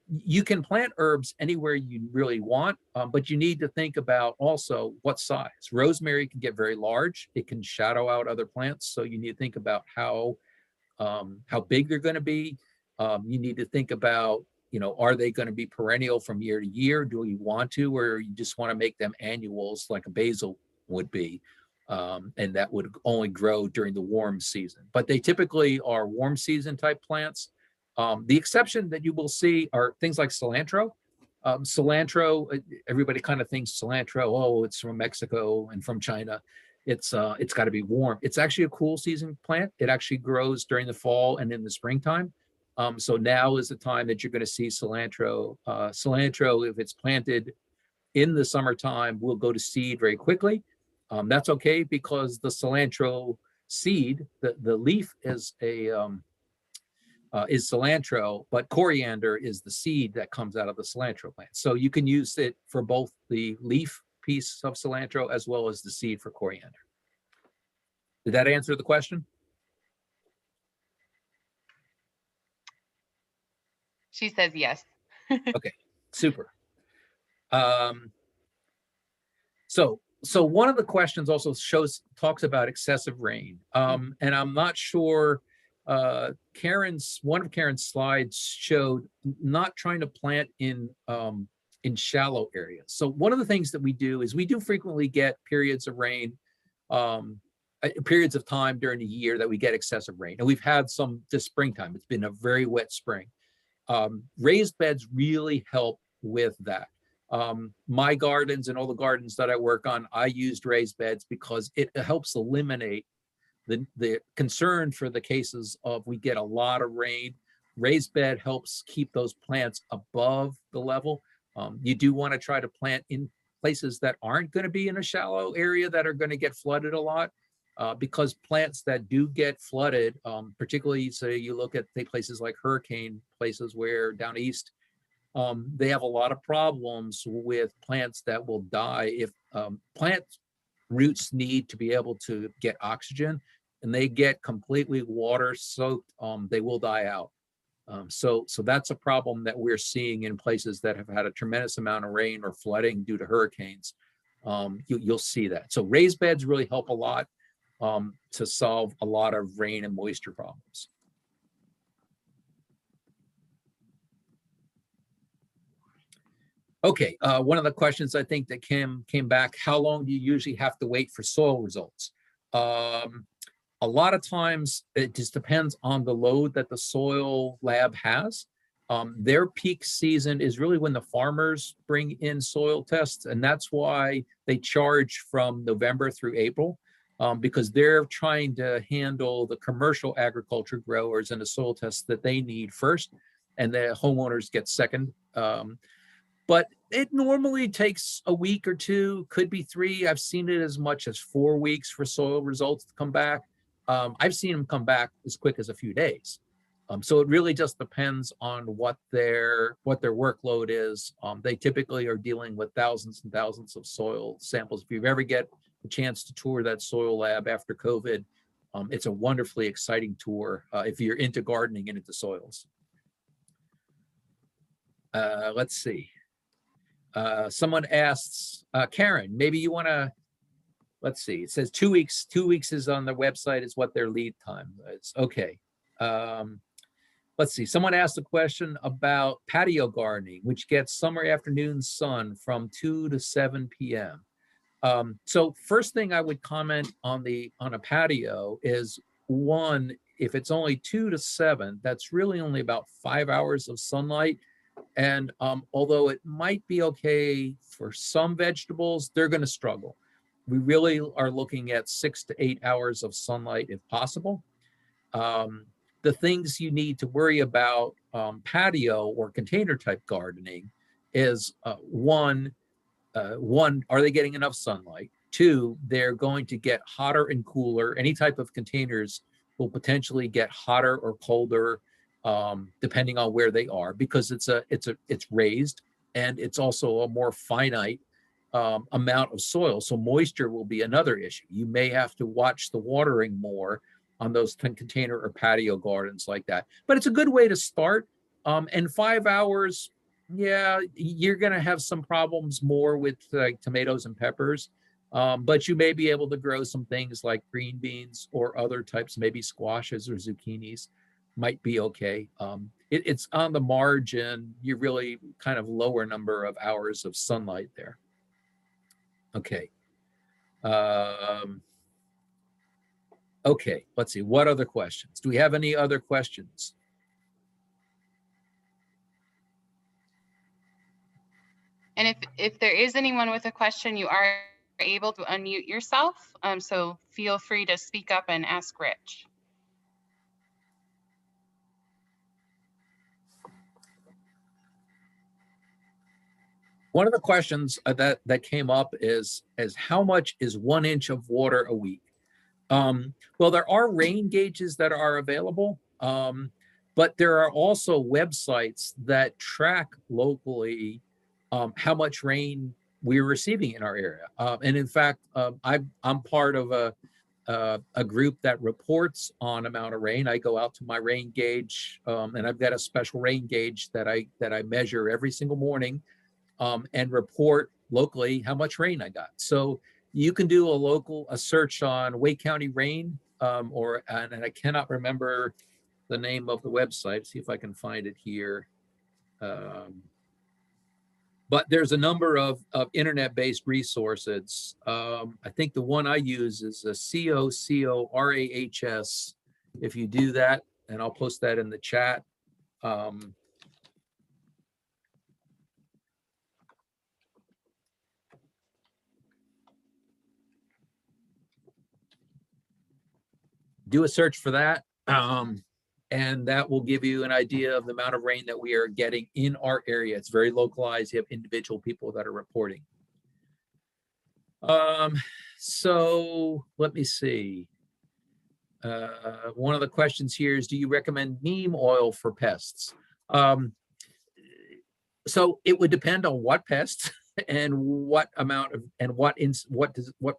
you can plant herbs anywhere you really want, but you need to think about also what size. Rosemary can get very large. It can shadow out other plants. So you need to think about how big they're going to be. You need to think about, are they going to be perennial from year to year? Do you want to, or you just want to make them annuals like a basil would be? And that would only grow during the warm season. But they typically are warm season type plants. The exception that you will see are things like cilantro. Cilantro, everybody kind of thinks cilantro, oh, it's from Mexico and from China. It's got to be warm. It's actually a cool season plant. It actually grows during the fall and in the springtime. So now is the time that you're going to see cilantro. Cilantro, if it's planted in the summertime, will go to seed very quickly. That's okay because the cilantro seed, the leaf is cilantro, but coriander is the seed that comes out of the cilantro plant. So you can use it for both the leaf piece of cilantro as well as the seed for coriander. Did that answer the question? She says yes. Okay, super. So one of the questions also talks about excessive rain. And I'm not sure, one of Karen's slides showed not trying to plant in shallow areas. So one of the things that we do is we do frequently get periods of rain, periods of time during the year that we get excessive rain. And we've had some this springtime. It's been a very wet spring. Raised beds really help with that. My gardens and all the gardens that I work on, I used raised beds because it helps eliminate the concern for the cases of we get a lot of rain. Raised bed helps keep those plants above the level. You do want to try to plant in places that aren't going to be in a shallow area that are going to get flooded a lot. Because plants that do get flooded, particularly say you look at places like hurricane places where down east, they have a lot of problems with plants that will die if plant roots need to be able to get oxygen and they get completely water soaked, they will die out. So that's a problem that we're seeing in places that have had a tremendous amount of rain or flooding due to hurricanes. You'll see that. So raised beds really help a lot to solve a lot of rain and moisture problems. Okay, one of the questions I think that came back, how long do you usually have to wait for soil results? A lot of times it just depends on the load that the soil lab has. Their peak season is really when the farmers bring in soil tests, and that's why they charge from November through April, because they're trying to handle the commercial agriculture growers and the soil tests that they need first, and the homeowners get second. But it normally takes a week or two, could be 3. I've seen it as much as 4 weeks for soil results to come back. I've seen them come back as quick as a few days. So it really just depends on what their workload is. They typically are dealing with thousands and thousands of soil samples. If you ever get a chance to tour that soil lab after COVID, it's a wonderfully exciting tour if you're into gardening and into soils. Let's see. Someone asks, Karen, maybe you want to, let's see, it says 2 weeks. 2 weeks is on their website is what their lead time is. Okay. Let's see, someone asked a question about patio gardening, which gets summer afternoon sun from 2 to 7 p.m. So first thing I would comment on a patio is, one, if it's only 2 to 7, that's really only about 5 hours of sunlight. And although it might be okay for some vegetables, they're going to struggle. We really are looking at 6 to 8 hours of sunlight if possible. The things you need to worry about patio or container type gardening is one, are they getting enough sunlight? 2, they're going to get hotter and cooler. Any type of containers will potentially get hotter or colder depending on where they are, because it's raised, and it's also a more finite amount of soil. So moisture will be another issue. You may have to watch the watering more on those container or patio gardens like that. But it's a good way to start. And 5 hours, yeah, you're going to have some problems more with like tomatoes and peppers. But you may be able to grow some things like green beans or other types, maybe squashes or zucchinis might be okay. It's on the margin. You really kind of lower number of hours of sunlight there. Okay. Okay, let's see. What other questions? Do we have any other questions? And if there is anyone with a question, you are able to unmute yourself. So feel free to speak up and ask Rich. One of the questions that came up is how much is 1 inch of water a week? Well, there are rain gauges that are available, but there are also websites that track locally how much rain we're receiving in our area. And in fact, I'm part of a group that reports on amount of rain. I go out to my rain gauge, and I've got a special rain gauge that I measure every single morning, and report locally how much rain I got. So you can do a search on Wake County rain, and I cannot remember the name of the website. See if I can find it here. But there's a number of internet-based resources. I think the one I use is a COCORAHS. If you do that, and I'll post that in the chat. Do a search for that, and that will give you an idea of the amount of rain that we are getting in our area. It's very localized. You have individual people that are reporting. So let me see. One of the questions here is, do you recommend neem oil for pests? So it would depend on what pests and what amount of, and what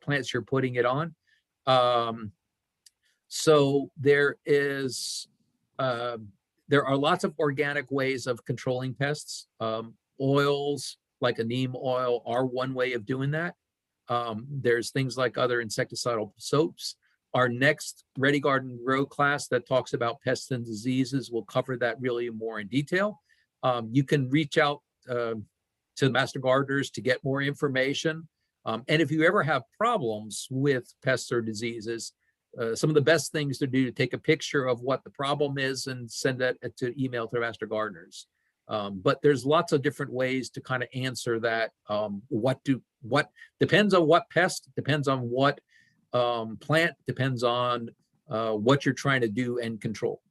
plants you're putting it on. So there are lots of organic ways of controlling pests. Oils like a neem oil are one way of doing that. There's things like other insecticidal soaps. Our next Ready Garden Grow class that talks about pests and diseases will cover that really more in detail. You can reach out to the master gardeners to get more information. And if you ever have problems with pests or diseases, some of the best things to do to take a picture of what the problem is and send that to email to master gardeners. But there's lots of different ways to kind of answer that. What depends on what pest, depends on what plant, depends on what you're trying to do and control.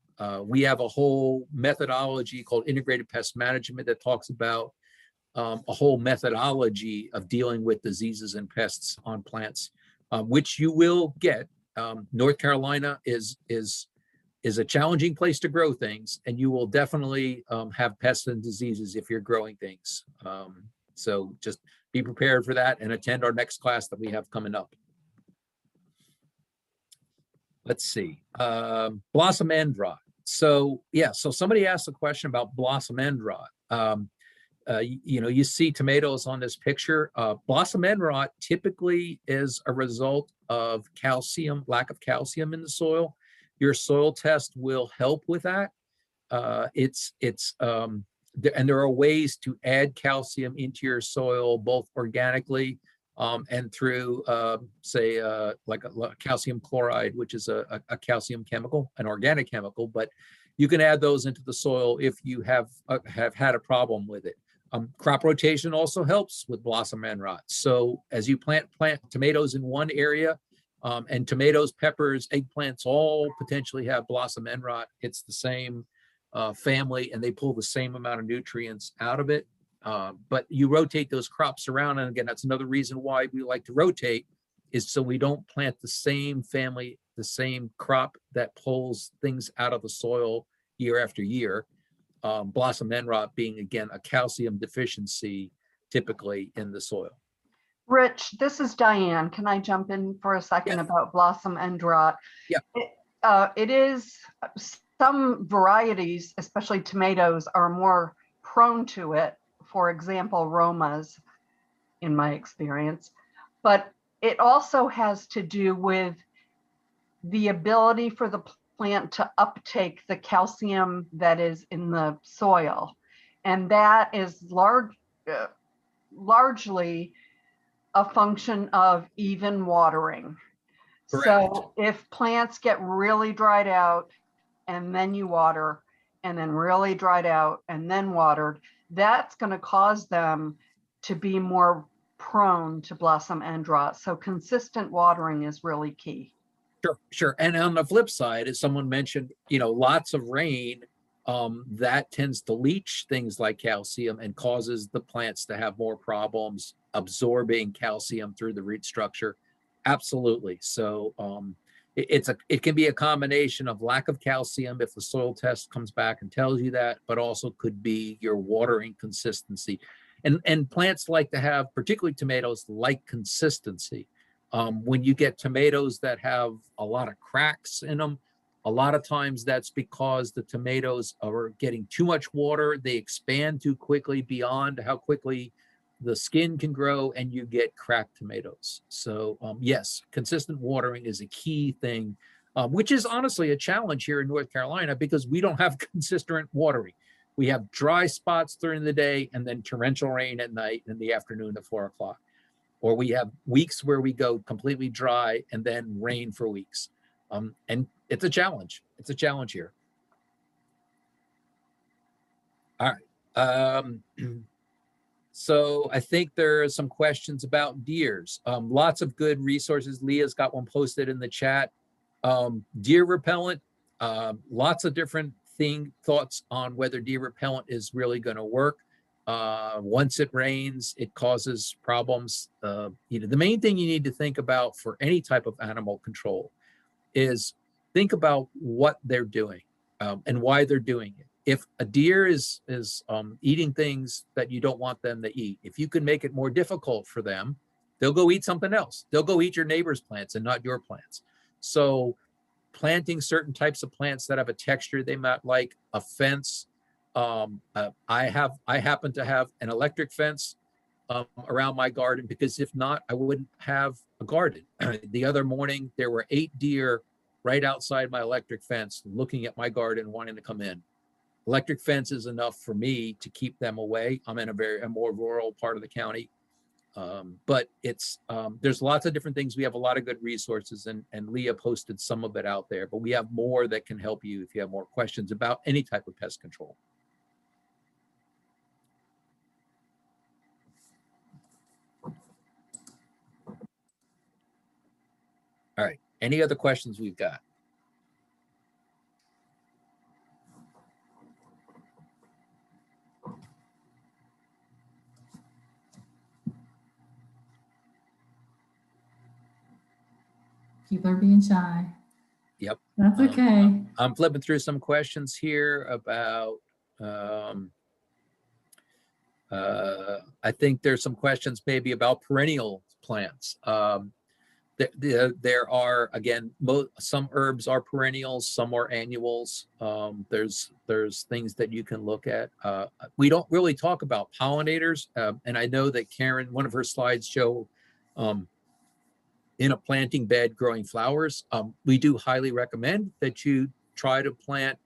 We have a whole methodology called integrated pest management that talks about a whole methodology of dealing with diseases and pests on plants, which you will get. North Carolina is a challenging place to grow things, and you will definitely have pests and diseases if you're growing things. So just be prepared for that and attend our next class that we have coming up. Let's see, blossom end rot. So yeah, so somebody asked a question about blossom end rot. You see tomatoes on this picture. Blossom end rot typically is a result of lack of calcium in the soil. Your soil test will help with that. And there are ways to add calcium into your soil, both organically and through, say, like a calcium chloride, which is a calcium chemical, an organic chemical. But you can add those into the soil if you have had a problem with it. Crop rotation also helps with blossom end rot. So as you plant tomatoes in one area, and tomatoes, peppers, eggplants all potentially have blossom end rot. It's the same family, and they pull the same amount of nutrients out of it. But you rotate those crops around, and again, that's another reason why we like to rotate, is so we don't plant the same family, the same crop that pulls things out of the soil year after year. Blossom end rot being, again, a calcium deficiency typically in the soil. Rich, this is Diane. Can I jump in for a second Yeah. about blossom end rot? Yeah. It is, some varieties, especially tomatoes, are more prone to it. For example, Romas, in my experience. But it also has to do with the ability for the plant to uptake the calcium that is in the soil. And that is largely a function of even watering. Correct. So if plants get really dried out and then you water, and then really dried out and then watered, that's going to cause them to be more prone to blossom end rot. So consistent watering is really key. Sure, sure. And on the flip side, as someone mentioned, lots of rain, that tends to leach things like calcium and causes the plants to have more problems absorbing calcium through the root structure. Absolutely. So it can be a combination of lack of calcium if the soil test comes back and tells you that, but also could be your watering consistency. And plants like to have, particularly tomatoes, like consistency. When you get tomatoes that have a lot of cracks in them, a lot of times that's because the tomatoes are getting too much water. They expand too quickly beyond how quickly the skin can grow, and you get cracked tomatoes. So yes, consistent watering is a key thing, which is honestly a challenge here in North Carolina because we don't have consistent watering. We have dry spots during the day and then torrential rain at night in the afternoon at 4 o'clock. Or we have weeks where we go completely dry and then rain for weeks. And it's a challenge. It's a challenge here. All right. So I think there are some questions about deers. Lots of good resources. Leah's got one posted in the chat. Deer repellent, lots of different thoughts on whether deer repellent is really going to work. Once it rains, it causes problems. The main thing you need to think about for any type of animal control is think about what they're doing and why they're doing it. If a deer is eating things that you don't want them to eat, if you can make it more difficult for them, they'll go eat something else. They'll go eat your neighbor's plants and not your plants. So planting certain types of plants that have a texture they might like, a fence. I happen to have an electric fence around my garden because if not, I wouldn't have a garden. The other morning, there were 8 deer right outside my electric fence looking at my garden, wanting to come in. Electric fence is enough for me to keep them away. I'm in a more rural part of the county. But there's lots of different things. We have a lot of good resources, and Leah posted some of it out there, but we have more that can help you if you have more questions about any type of pest control. All right, any other questions we've got? People are being shy. Yep. That's okay. I'm flipping through some questions here about, I think there's some questions maybe about perennial plants. There are, again, some herbs are perennials, some are annuals. There's things that you can look at. We don't really talk about pollinators. And I know that Karen, one of her slides show in a planting bed growing flowers. We do highly recommend that you try to plant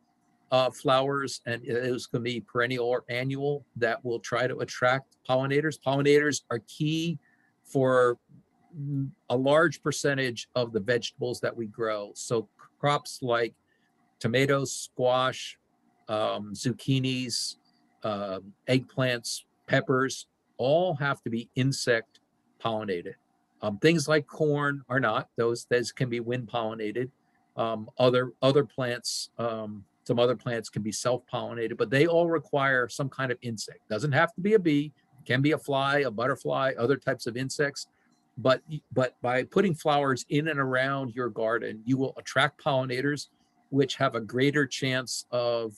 flowers, and it's going to be perennial or annual that will try to attract pollinators. Pollinators are key for a large percentage of the vegetables that we grow. So crops like tomatoes, squash, zucchinis, eggplants, peppers, all have to be insect pollinated. Things like corn are not. Those can be wind pollinated. Other plants, some other plants can be self-pollinated, but they all require some kind of insect. Doesn't have to be a bee, can be a fly, a butterfly, other types of insects. But by putting flowers in and around your garden, you will attract pollinators, which have a greater chance of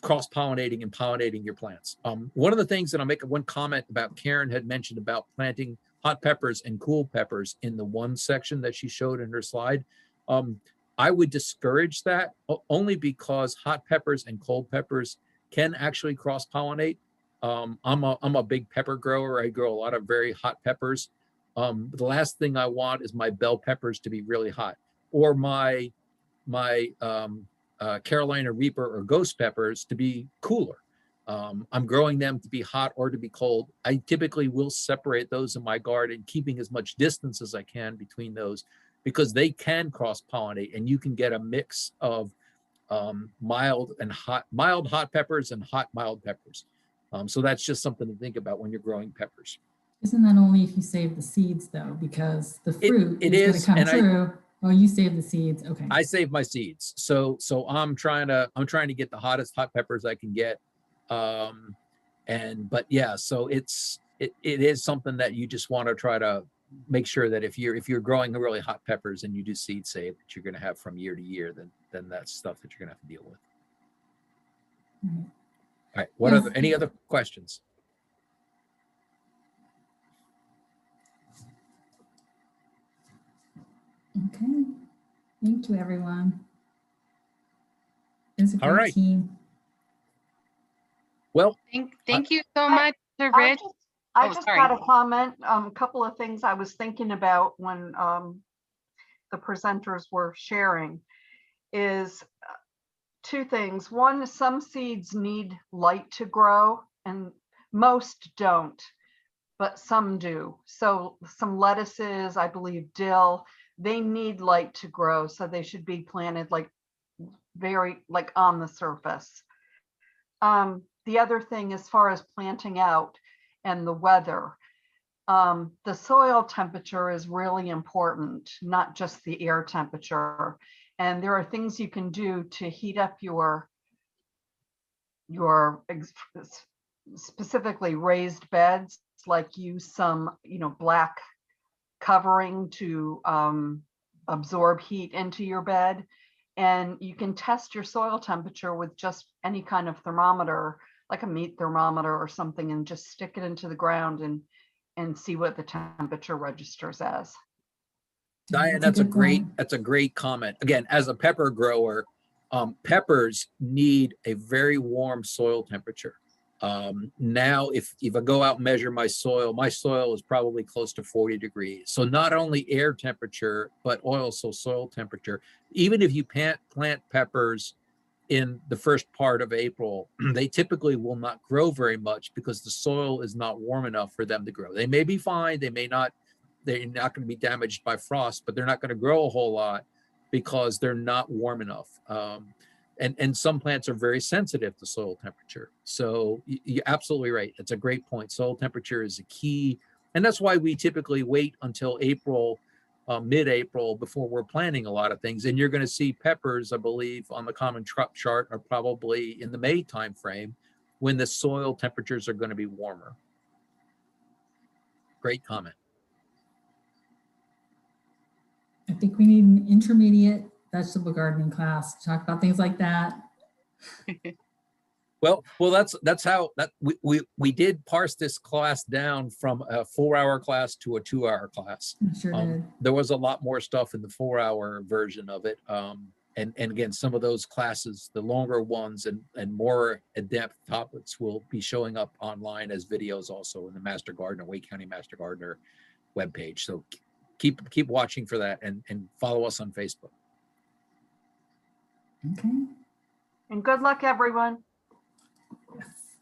cross-pollinating and pollinating your plants. One of the things that I'll make one comment about, Karen had mentioned about planting hot peppers and cool peppers in the one section that she showed in her slide. I would discourage that only because hot peppers and cold peppers can actually cross-pollinate. I'm a big pepper grower. I grow a lot of very hot peppers. The last thing I want is my bell peppers to be really hot, or my Carolina Reaper or ghost peppers to be cooler. I'm growing them to be hot or to be cold. I typically will separate those in my garden, keeping as much distance as I can between those, because they can cross-pollinate, and you can get a mix of mild hot peppers and hot mild peppers. So that's just something to think about when you're growing peppers. Isn't that only if you save the seeds though? Because the fruit is going to come through. Oh, you save the seeds. Okay. I save my seeds. So I'm trying to get the hottest hot peppers I can get. But yeah, so it is something that you just want to try to make sure that if you're growing really hot peppers and you do seed save that you're going to have from year to year, then that's stuff that you're going to have to deal with. Right. All right. Any other questions? Okay. Thank you, everyone. It's a great All right. team. Well, Thank you so much to Rich. I Oh, just sorry. had a comment, a couple of things I was thinking about when the presenters were sharing is two things. One, some seeds need light to grow and most don't, but some do. So some lettuces, I believe dill, they need light to grow. So they should be planted like on the surface. The other thing, as far as planting out and the weather, the soil temperature is really important, not just the air temperature. And there are things you can do to heat up your specifically raised beds, like use some, black covering to absorb heat into your bed. And you can test your soil temperature with just any kind of thermometer, like a meat thermometer or something, and just stick it into the ground and see what the temperature registers as. Diane, that's a great comment. Again, as a pepper grower, peppers need a very warm soil temperature. Now, if I go out and measure my soil is probably close to 40 degrees. So not only air temperature, but also soil temperature. Even if you plant peppers in the first part of April, they typically will not grow very much because the soil is not warm enough for them to grow. They may be fine, they're not going to be damaged by frost, but they're not going to grow a whole lot because they're not warm enough. And some plants are very sensitive to soil temperature. So you're absolutely right. It's a great point. Soil temperature is a key. And that's why we typically wait until April, mid-April, before we're planting a lot of things. And you're going to see peppers, I believe, on the common chart are probably in the May timeframe when the soil temperatures are going to be warmer. Great comment. I think we need an intermediate vegetable gardening class to talk about things like that. Well, that's how we did parse this class down from a 4-hour class to a 2-hour class. I sure did. There was a lot more stuff in the 4-hour version of it. And again, some of those classes, the longer ones and more in-depth topics will be showing up online as videos also in the Master Gardener, Wake County Master Gardener webpage. So keep watching for that and follow us on Facebook. Okay. And good luck, everyone.